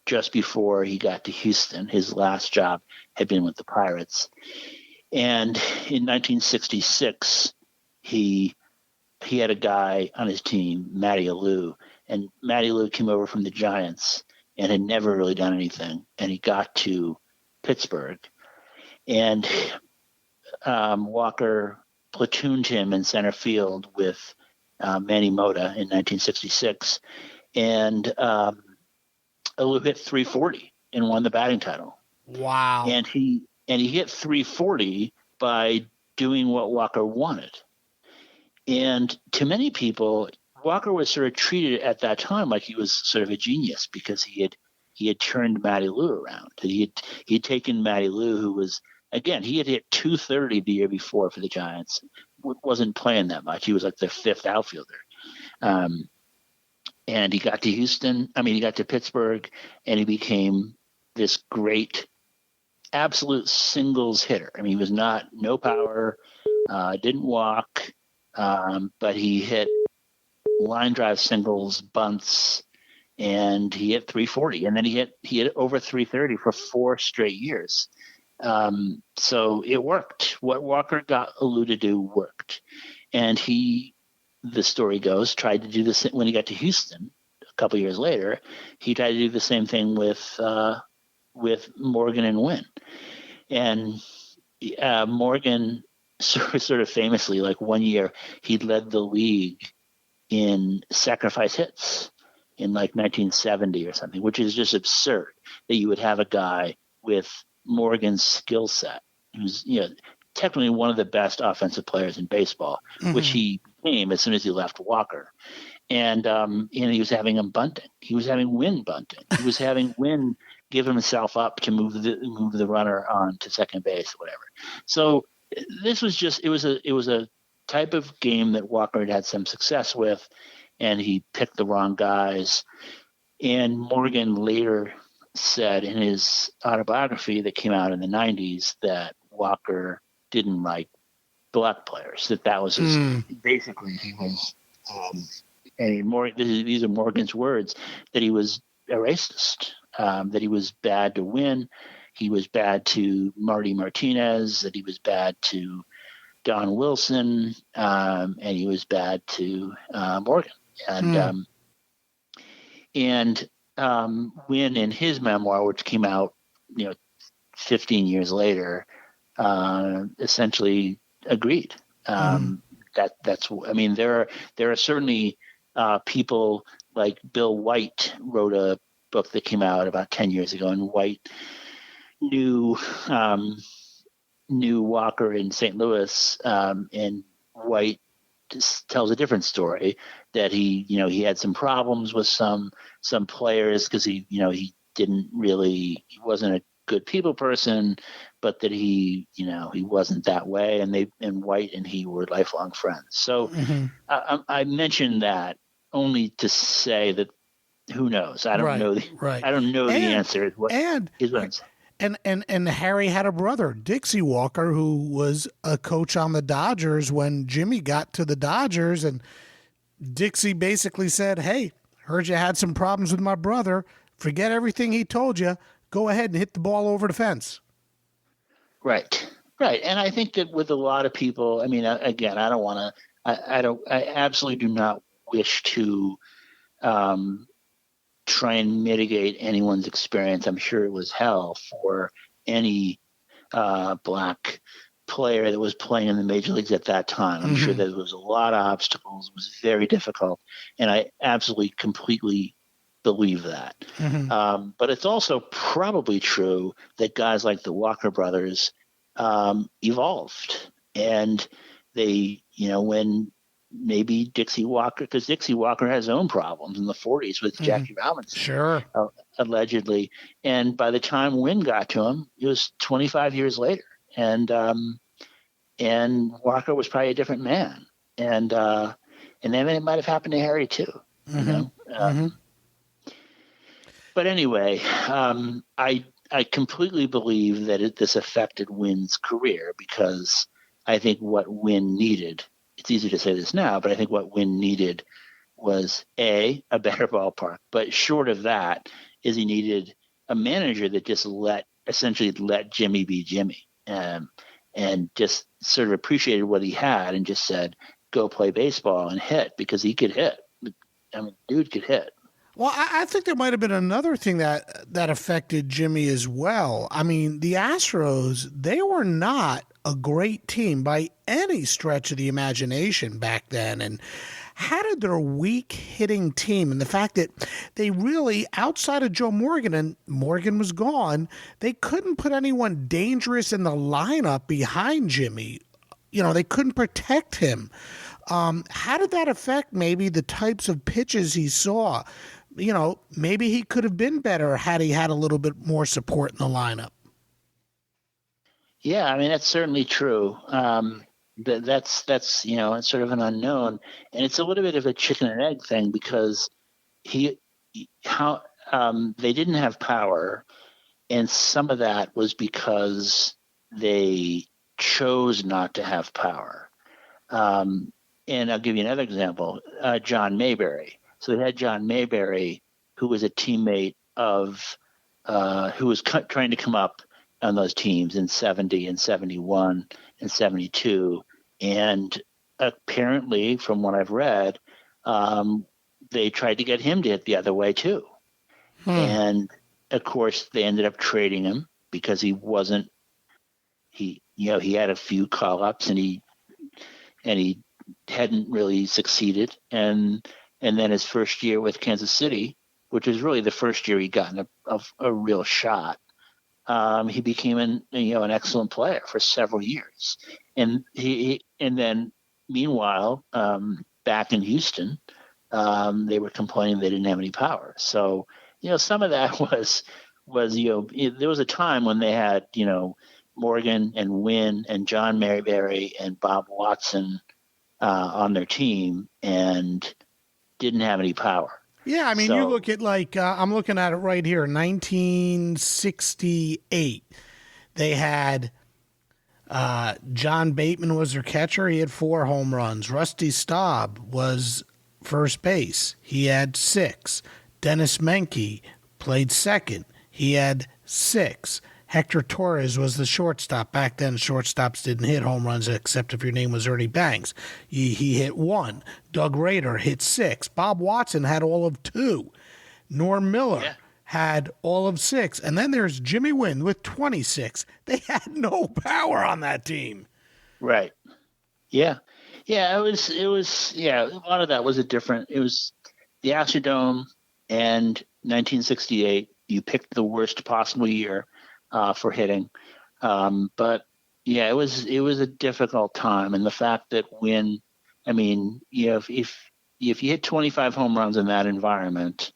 just before he got to Houston. His last job had been with the Pirates. And in 1966, he had a guy on his team, Matty Lou, and Matty Lou came over from the Giants and had never really done anything. And he got to Pittsburgh, and Walker platooned him in center field with Manny Mota in 1966, and Lou hit 340 and won the batting title. Wow! And he hit 340 by doing what Walker wanted. And to many people, Walker was sort of treated at that time like he was sort of a genius because he had turned Matty Lou around. He had taken Matty Lou, who was, again, he had hit 230 the year before for the Giants. Wasn't playing that much. He was like their fifth outfielder. And he got to he got to Pittsburgh, and he became this great absolute singles hitter. I mean, he was no power, didn't walk, but he hit line drive singles, bunts, and he hit 340. And then he hit over 330 for 4 straight years. So it worked. What Walker got Lou to do worked. And he, the story goes, tried to do this when he got to Houston. couple years later, he tried to do the same thing with Morgan and Wynn. And Morgan sort of famously, like one year, he led the league in sacrifice hits in like 1970 or something, which is just absurd that you would have a guy with Morgan's skill set, who's technically one of the best offensive players in baseball, which he became as soon as he left Walker. And he was having him bunting. He was having Wynn bunting. He was having Wynn give himself up to move the runner on to second base, or whatever. So this was just it was a type of game that Walker had some success with, and he picked the wrong guys. And Morgan later said in his autobiography that came out in the 90s that Walker didn't like black players. That was his basically he was. These are Morgan's words, that he was a racist, that he was bad to Wynn, he was bad to Marty Martinez, that he was bad to Don Wilson, and he was bad to Morgan. And Wynn, in his memoir, which came out 15 years later, essentially agreed. That's I mean, there are certainly people like Bill White wrote a book that came out about 10 years ago, and White knew Walker in St. Louis, and White just tells a different story, that he had some problems with some players because he wasn't a good people person, but that he wasn't that way, and White and he were lifelong friends. So I mentioned that only to say that who knows? I don't know. I don't know the answer. And Harry had a brother, Dixie Walker, who was a coach on the Dodgers when Jimmy got to the Dodgers, and Dixie basically said, "Hey, heard you had some problems with my brother. Forget everything he told you. Go ahead and hit the ball over the fence." Right. And I think that with a lot of people, I mean, again, I absolutely do not wish to try and mitigate anyone's experience. I'm sure it was hell for any black player that was playing in the major leagues at that time. I'm sure there was a lot of obstacles. It was very difficult. And I absolutely, completely believe that. But it's also probably true that guys like the Walker brothers evolved, and they, when maybe Dixie Walker, because Dixie Walker has his own problems in the 40s with Jackie Robinson, allegedly. And by the time Wynn got to him, it was 25 years later. And Walker was probably a different man. And then it might have happened to Harry too. But anyway, I completely believe that this affected Wynn's career, because I think what Wynn needed, it's easy to say this now, but I think what Wynn needed was a better ballpark. But short of that, is he needed a manager that just essentially let Jimmy be Jimmy, and just sort of appreciated what he had and just said, go play baseball and hit, because he could hit. I mean, dude could hit. Well, I think there might have been another thing that affected Jimmy as well. I mean, the Astros, they were not a great team by any stretch of the imagination back then, and had their weak hitting team, and the fact that they really, outside of Joe Morgan, and Morgan was gone, they couldn't put anyone dangerous in the lineup behind Jimmy. They couldn't protect him. How did that affect maybe the types of pitches he saw? Maybe he could have been better had he had a little bit more support in the lineup. Yeah, I mean, that's certainly true. That's it's sort of an unknown, and it's a little bit of a chicken and egg thing, because they didn't have power, and some of that was because they chose not to have power. And I'll give you another example, John Mayberry. So they had John Mayberry, who was a teammate of who was trying to come up on those teams in 70 and 71 and 72. And apparently, from what I've read, they tried to get him to hit the other way too. And of course they ended up trading him because he had a few call-ups and he hadn't really succeeded. And then his first year with Kansas City, which was really the first year he'd gotten a real shot, he became an excellent player for several years. And then meanwhile, back in Houston, they were complaining they didn't have any power. So, some of that was there was a time when they had, Morgan and Wynn and John Mayberry and Bob Watson on their team and didn't have any power. Yeah, I mean, you look at I'm looking at it right here, 1968. They had John Bateman was their catcher. He had 4 home runs. Rusty Staub was first base. He had 6. Dennis Menke played second. He had 6. Hector Torres was the shortstop. Back then, shortstops didn't hit home runs except if your name was Ernie Banks. He hit 1. Doug Rader hit 6. Bob Watson had all of 2. Norm Miller had all of 6. And then there's Jimmy Wynn with 26. They had no power on that team. Right. Yeah. Yeah, it was a lot of that was it was the Astrodome and 1968. You picked the worst possible year for hitting. But yeah, it was a difficult time. And the fact that if you hit 25 home runs in that environment,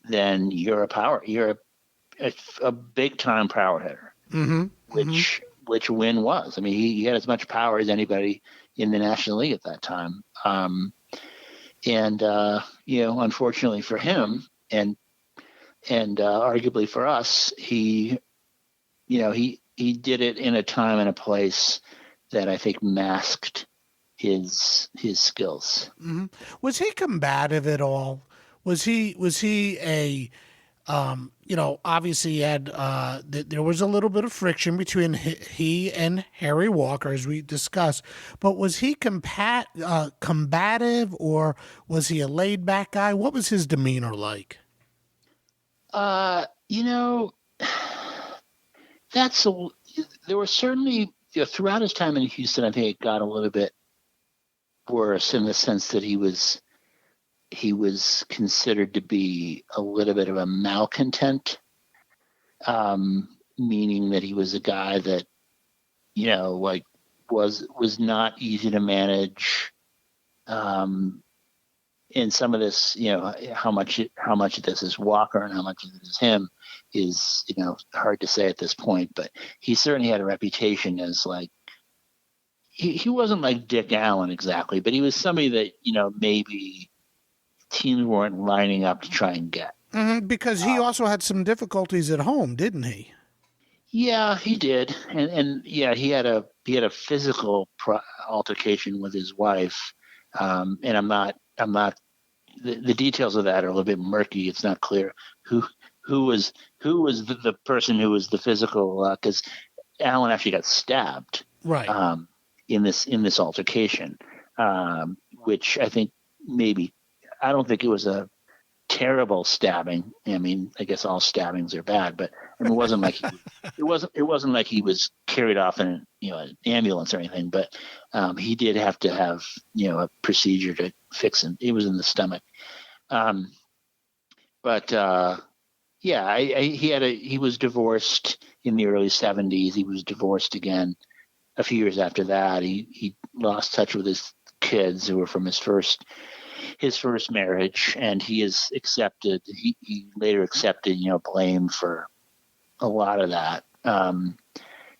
then you're a big time power hitter, which Wynn was. I mean, he had as much power as anybody in the National League at that time. Unfortunately for him and arguably for us, he did it in a time and a place that I think masked his skills. Mm-hmm. Was he combative at all? Was he a obviously he had there was a little bit of friction between he and Harry Walker, as we discussed, but was he combative, or was he a laid back guy? What was his demeanor like? There were certainly throughout his time in Houston, I think it got a little bit worse in the sense that he was considered to be a little bit of a malcontent, meaning that he was a guy that was not easy to manage. And some of this, how much of this is Walker and how much of it is him is, hard to say at this point. But he certainly had a reputation as he wasn't like Dick Allen exactly, but he was somebody that, maybe teams weren't lining up to try and get. Mm-hmm, because he also had some difficulties at home, didn't he? Yeah, he did. And he had a physical altercation with his wife. And I'm not the details of that are a little bit murky. It's not clear who was the person who was the physical, because Allen actually got stabbed right in this altercation, which I think I don't think it was a terrible stabbing. I mean, I guess all stabbings are bad, but it wasn't like it wasn't like he was carried off in an ambulance or anything. But he did have to have a procedure to fix him. It was in the stomach. He was divorced in the early 70s. He was divorced again a few years after that. He lost touch with his kids who were from his first marriage, and he later accepted blame for a lot of that. And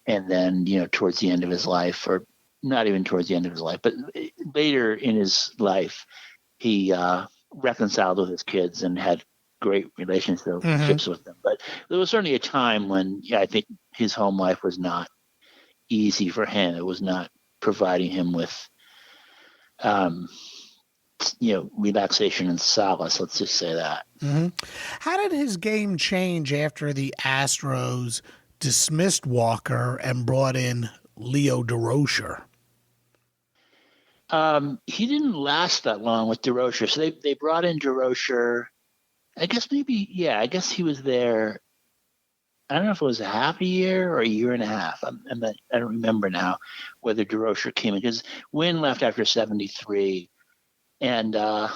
then towards the end of his life, or not even towards the end of his life, but later in his life, he reconciled with his kids and had great relationships with them. But there was certainly a time when I think his home life was not easy for him. It was not providing him with relaxation and solace. Let's just say that. Mm-hmm. How did his game change after the Astros dismissed Walker and brought in Leo DeRocher? He didn't last that long with DeRocher. So they brought in DeRocher. I guess I guess he was there. I don't know if it was a half a year or a year and a half. I don't remember now whether DeRocher came in, because Wynn left after 73, and I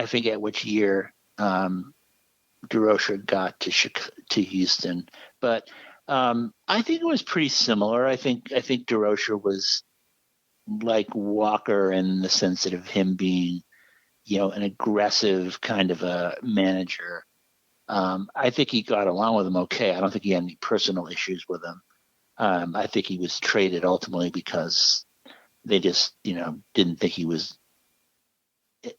forget which year DeRocher got to Houston. But I think it was pretty similar. I think DeRocher was like Walker in the sense of him being, an aggressive kind of a manager. I think he got along with him okay. I don't think he had any personal issues with him. I think he was traded ultimately because they just, didn't think he was.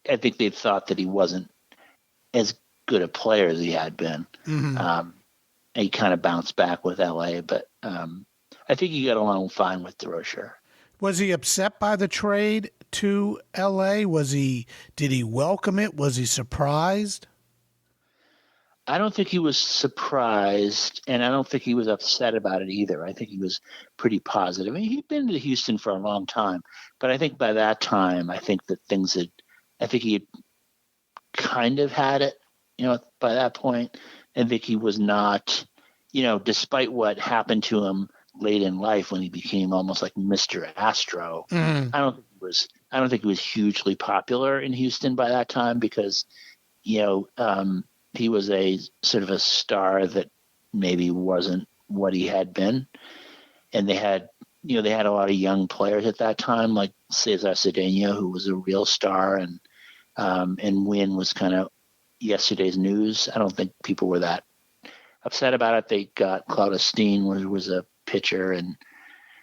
I think they thought that he wasn't as good a player as he had been. Mm-hmm. And he kind of bounced back with LA, but I think he got along fine with DeRocher. Was he upset by the trade to LA? Did he welcome it? Was he surprised? I don't think he was surprised, and I don't think he was upset about it either. I think he was pretty positive. I mean, he'd been to Houston for a long time, but I think by that time, I think he had kind of had it, by that point. I think he was not, despite what happened to him late in life when he became almost like Mr. Astro. Mm-hmm. I don't think he was hugely popular in Houston by that time because, he was a sort of a star that maybe wasn't what he had been. And they had a lot of young players at that time, like Cesar Cedeno, who was a real star, and Wynn was kind of yesterday's news. I don't think people were that upset about it. They got Claude Steen, was a pitcher, and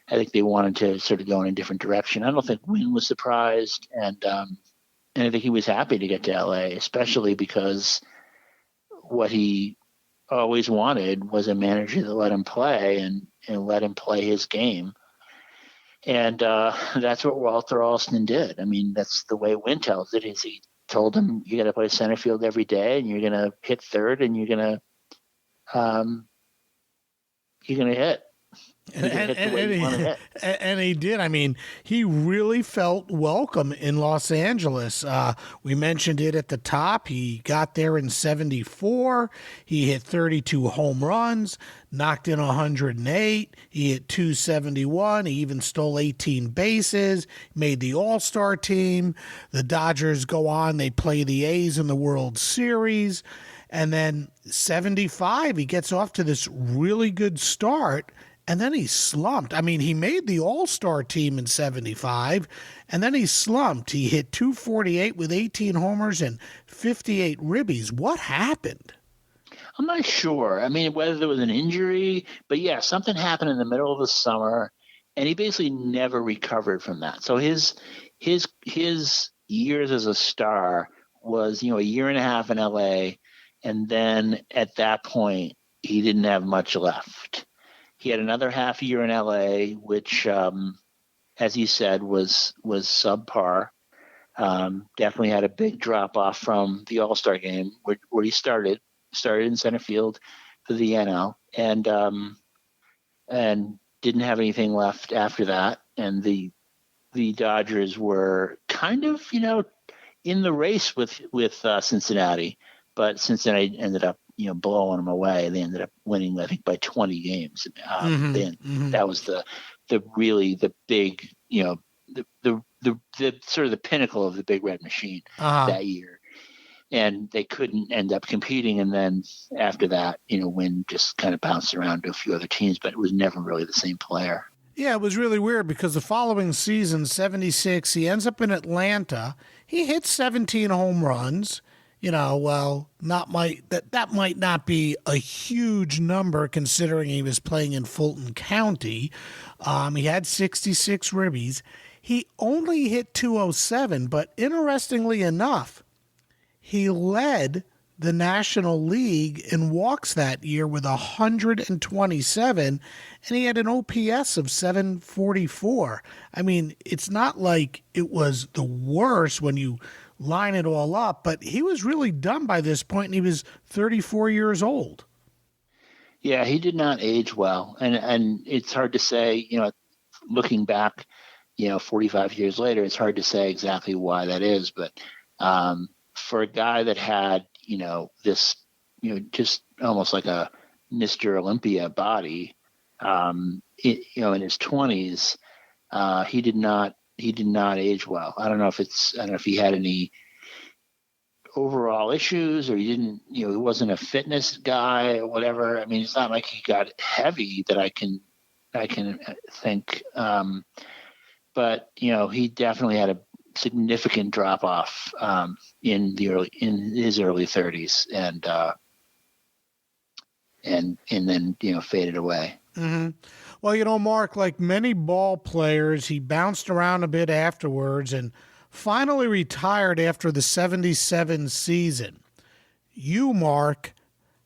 I think they wanted to sort of go in a different direction. I don't think Wynn was surprised, and I think he was happy to get to LA, especially because what he always wanted was a manager that let him play and let him play his game. And that's what Walter Alston did. I mean, that's the way Wynn tells it. Is he told him, you got to play center field every day, and you're going to hit third, and you're going to hit. And he did. I mean, he really felt welcome in Los Angeles. We mentioned it at the top. He got there in 74. He hit 32 home runs, knocked in 108. He hit 271. He even stole 18 bases, made the All-Star team. The Dodgers go on. They play the A's in the World Series. And then 75, he gets off to this really good start. And then he slumped. I mean, he made the All-Star team in 75, and then he slumped. He hit 248 with 18 homers and 58 ribbies. What happened? I'm not sure. I mean, whether there was an injury, but yeah, something happened in the middle of the summer, and he basically never recovered from that. So his years as a star was, a year and a half in LA, and then at that point, he didn't have much left. He had another half year in LA, which, as you said, was subpar. Definitely had a big drop off from the All-Star game, where he started in center field for the NL, and didn't have anything left after that. And the Dodgers were kind of, in the race with Cincinnati, but Cincinnati ended up, blowing them away. They ended up winning, I think, by 20 games. That was the big, the sort of the pinnacle of the Big Red Machine that year. And they couldn't end up competing. And then after that, Wynn just kind of bounced around to a few other teams, but it was never really the same player. Yeah, it was really weird because the following season, 76, he ends up in Atlanta. He hits 17 home runs. That might not be a huge number considering he was playing in Fulton County. He had 66 ribbies. He only hit 207, but interestingly enough, he led the National League in walks that year with 127, and he had an OPS of 744. I mean, it's not like it was the worst when you line it all up, but he was really done by this point, and he was 34 years old. Yeah, he did not age well, and it's hard to say, looking back 45 years later, it's hard to say exactly why that is. But for a guy that had, this, just almost like a Mr. Olympia body, in his 20s, he did not age well. I don't know if he had any overall issues, or he wasn't a fitness guy or whatever. I mean, it's not like he got heavy that I can think. But he definitely had a significant drop off in his early 30s, and then faded away. Mm-hmm. Well, Mark, like many ball players, he bounced around a bit afterwards and finally retired after the 77 season. You, Mark,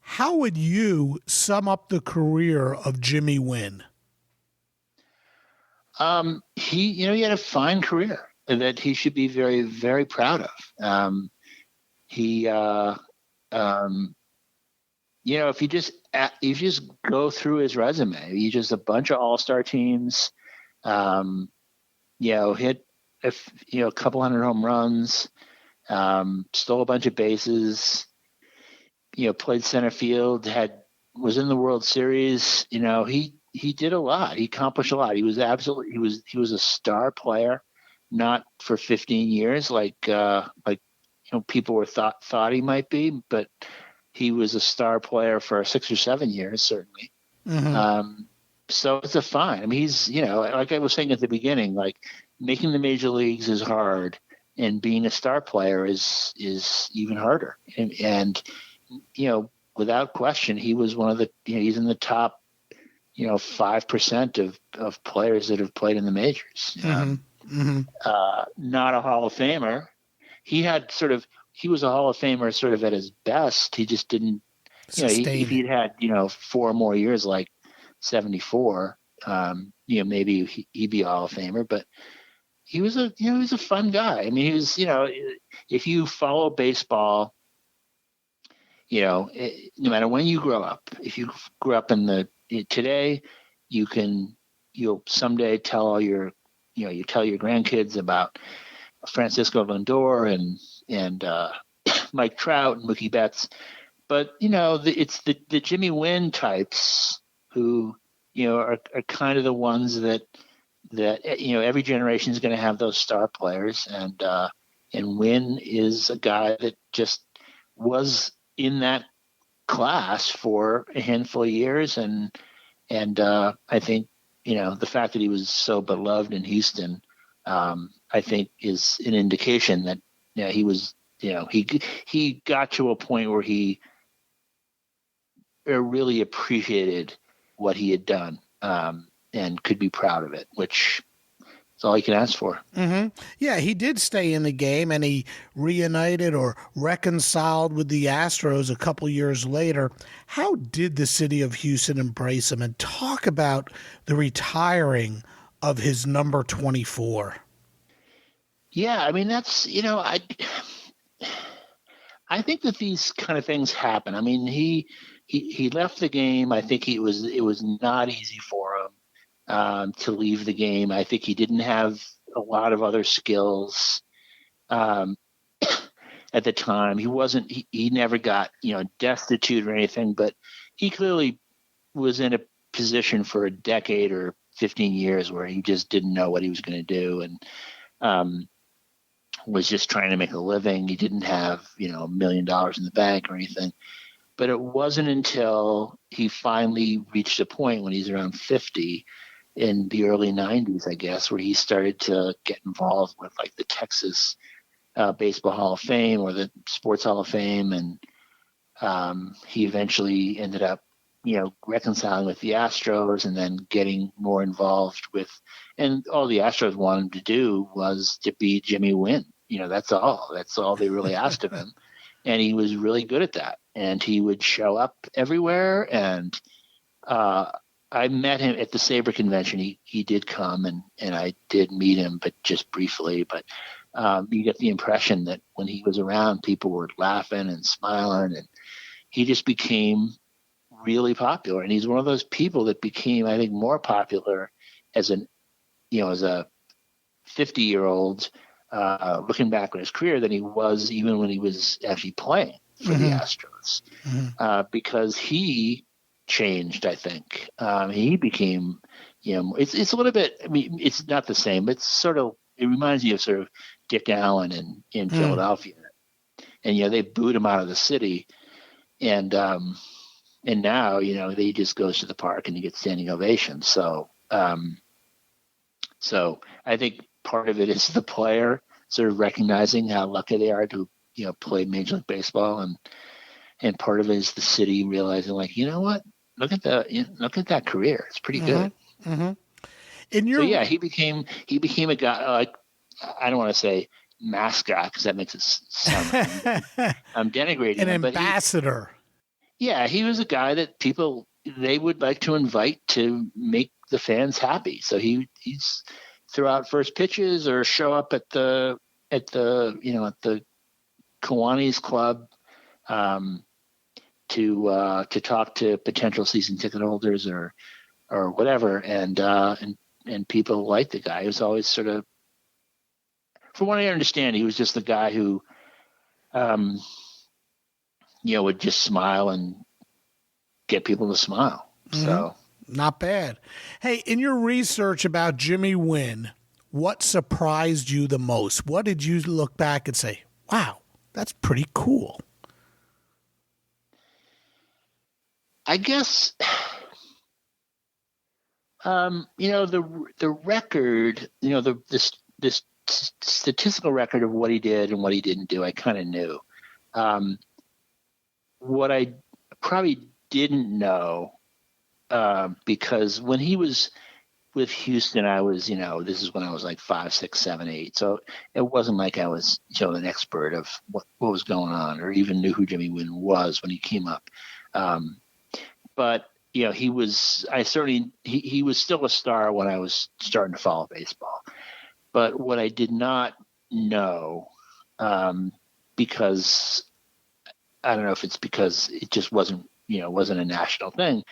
how would you sum up the career of Jimmy Wynn? He had a fine career that he should be very, very proud of. If you just go through his resume, he just a bunch of all-star teams, hit a couple hundred home runs, stole a bunch of bases, played center field, was in the World Series. He did a lot. He accomplished a lot. He was a star player, not for 15 years like people thought he might be, but he was a star player for 6 or 7 years, certainly. Mm-hmm. So it's a fine. I mean, he's, like I was saying at the beginning, like making the major leagues is hard, and being a star player is even harder. And without question, he was one of the, he's in the top, 5% of players that have played in the majors. Mm-hmm. Not a Hall of Famer. He was a Hall of Famer sort of at his best. He just didn't, if he'd had, 4 more years like 74, maybe he'd be a Hall of Famer, but he was a fun guy. I mean, he was, if you follow baseball, no matter when you grow up, if you grew up today, you'll someday tell all your, you tell your grandkids about Francisco Lindor and Mike Trout and Mookie Betts, but it's the Jimmy Wynn types who are kind of the ones that every generation is going to have those star players, and Wynn is a guy that just was in that class for a handful of years, and I think the fact that he was so beloved in Houston, I think is an indication that he was, he got to a point where he really appreciated what he had done, and could be proud of it, which is all he can ask for. Mm-hmm. Yeah, he did stay in the game, and he reunited or reconciled with the Astros a couple years later. How did the city of Houston embrace him? And talk about the retiring of his number 24. Yeah, I mean, that's, I think that these kind of things happen. I mean, he left the game. I think it was not easy for him to leave the game. I think he didn't have a lot of other skills at the time. He never got, destitute or anything, but he clearly was in a position for a decade or 15 years where he just didn't know what he was going to do, and was just trying to make a living. He didn't have, $1 million in the bank or anything. But it wasn't until he finally reached a point when he's around 50 in the early 90s, I guess, where he started to get involved with like the Texas Baseball Hall of Fame or the Sports Hall of Fame. And he eventually ended up, reconciling with the Astros and then getting more involved with, and all the Astros wanted him to do was to be Jimmy Wynn. That's all they really asked of him. And he was really good at that. And he would show up everywhere. And I met him at the SABR convention. He did come, and I did meet him, but just briefly. But you get the impression that when he was around, people were laughing and smiling, and he just became really popular. And he's one of those people that became, I think, more popular as a 50-year-old looking back on his career than he was even when he was actually playing for the Astros, because he changed. I think he became, it's a little bit. I mean, it's not the same. It's sort of. It reminds me of sort of Dick Allen in Philadelphia, and they booed him out of the city, and now he just goes to the park and he gets standing ovations. So I think part of it is the player sort of recognizing how lucky they are to play Major League Baseball, and part of it is the city realizing, like, you know what, look at that career, it's pretty good. He became a guy, like, I don't want to say mascot because that makes it sound like I'm denigrating an him, ambassador. He was a guy that they would like to invite to make the fans happy. So he's throw out first pitches or show up at the Kiwanis Club to talk to potential season ticket holders or whatever, and people like the guy. He was always sort of, from what I understand, he was just the guy who would just smile and get people to smile. So not bad. Hey, in your research about Jimmy Wynn, what surprised you the most? What did you look back and say, wow, that's pretty cool? I guess, the record, this statistical record of what he did and what he didn't do, I kind of knew. What I probably didn't know, because when he was with Houston, I was, this is when I was like 5, 6, 7, 8. So it wasn't like I was, an expert of what was going on, or even knew who Jimmy Wynn was when he came up. But he was still a star when I was starting to follow baseball. But what I did not know, because I don't know if it's because it just wasn't a national thing,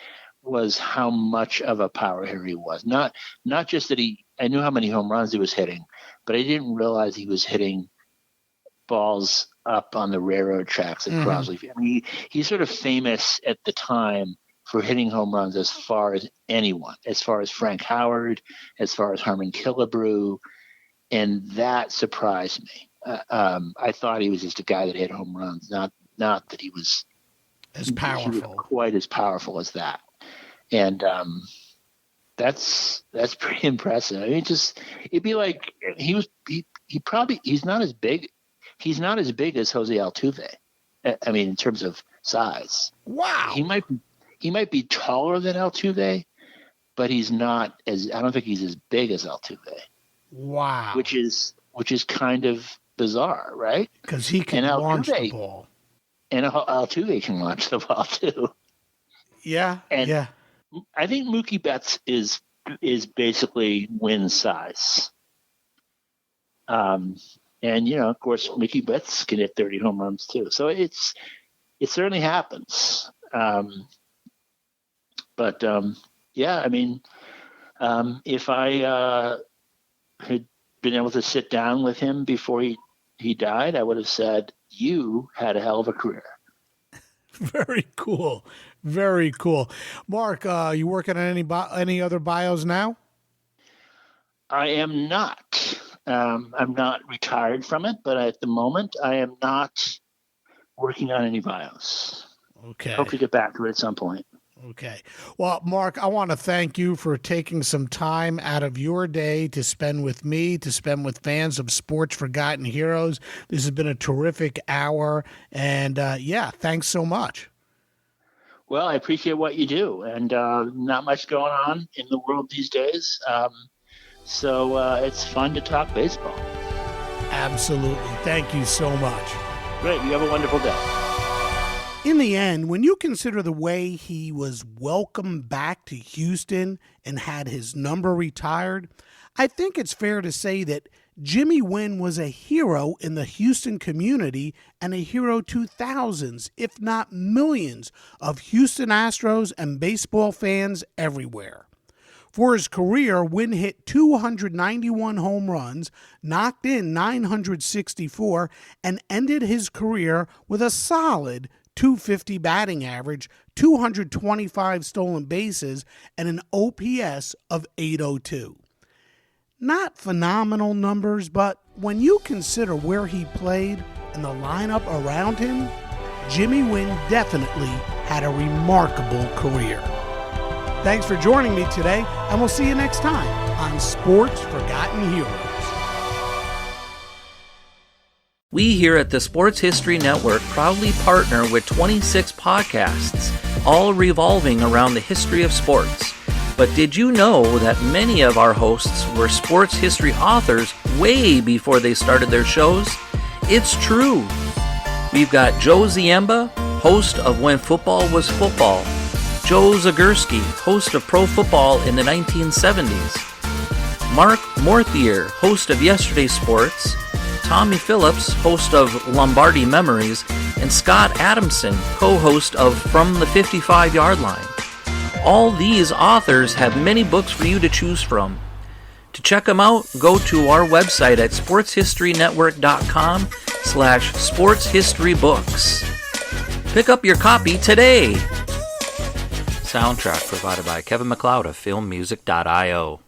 was how much of a power hitter he was. Not just that I knew how many home runs he was hitting, but I didn't realize he was hitting balls up on the railroad tracks at Crosley. I mean, he's sort of famous at the time for hitting home runs as far as anyone, as far as Frank Howard, as far as Harmon Killebrew, and that surprised me. I thought he was just a guy that hit home runs, not that he was as powerful, he was quite as powerful as that. And that's pretty impressive. I mean, it'd be like he's not as big as Jose Altuve. I mean, in terms of size. Wow. He might be taller than Altuve, but he's not I don't think he's as big as Altuve. Wow. Which is kind of bizarre, right? Because he can launch the ball. And Altuve can launch the ball too. Yeah. And I think Mookie Betts is basically Wynn's size. And of course, Mookie Betts can hit 30 home runs too. So it certainly happens. But I mean, if I had been able to sit down with him before he died, I would have said, you had a hell of a career. Very cool. Very cool. Mark, you working on any other bios now? I am not. I'm not retired from it, but at the moment I am not working on any bios. Okay. Hope to get back to it at some point. Okay. Well, Mark, I want to thank you for taking some time out of your day to spend with me, to spend with fans of Sports Forgotten Heroes. This has been a terrific hour. And thanks so much. Well, I appreciate what you do. And not much going on in the world these days. So it's fun to talk baseball. Absolutely. Thank you so much. Great. You have a wonderful day. In the end, when you consider the way he was welcomed back to Houston and had his number retired, I think it's fair to say that Jimmy Wynn was a hero in the Houston community and a hero to thousands, if not millions, of Houston Astros and baseball fans everywhere. For his career, Wynn hit 291 home runs, knocked in 964, and ended his career with a solid .250 batting average, 225 stolen bases, and an OPS of .802. Not phenomenal numbers, but when you consider where he played and the lineup around him, Jimmy Wynn definitely had a remarkable career. Thanks for joining me today, and we'll see you next time on Sports Forgotten Heroes. We here at the Sports History Network proudly partner with 26 podcasts, all revolving around the history of sports. But did you know that many of our hosts were sports history authors way before they started their shows? It's true. We've got Joe Ziemba, host of When Football Was Football, Joe Zagurski, host of Pro Football in the 1970s, Mark Morthier, host of Yesterday's Sports, Tommy Phillips, host of Lombardi Memories, and Scott Adamson, co-host of From the 55-Yard Line. All these authors have many books for you to choose from. To check them out, go to our website at sportshistorynetwork.com/sportshistorybooks. Pick up your copy today. Soundtrack provided by Kevin MacLeod of filmmusic.io.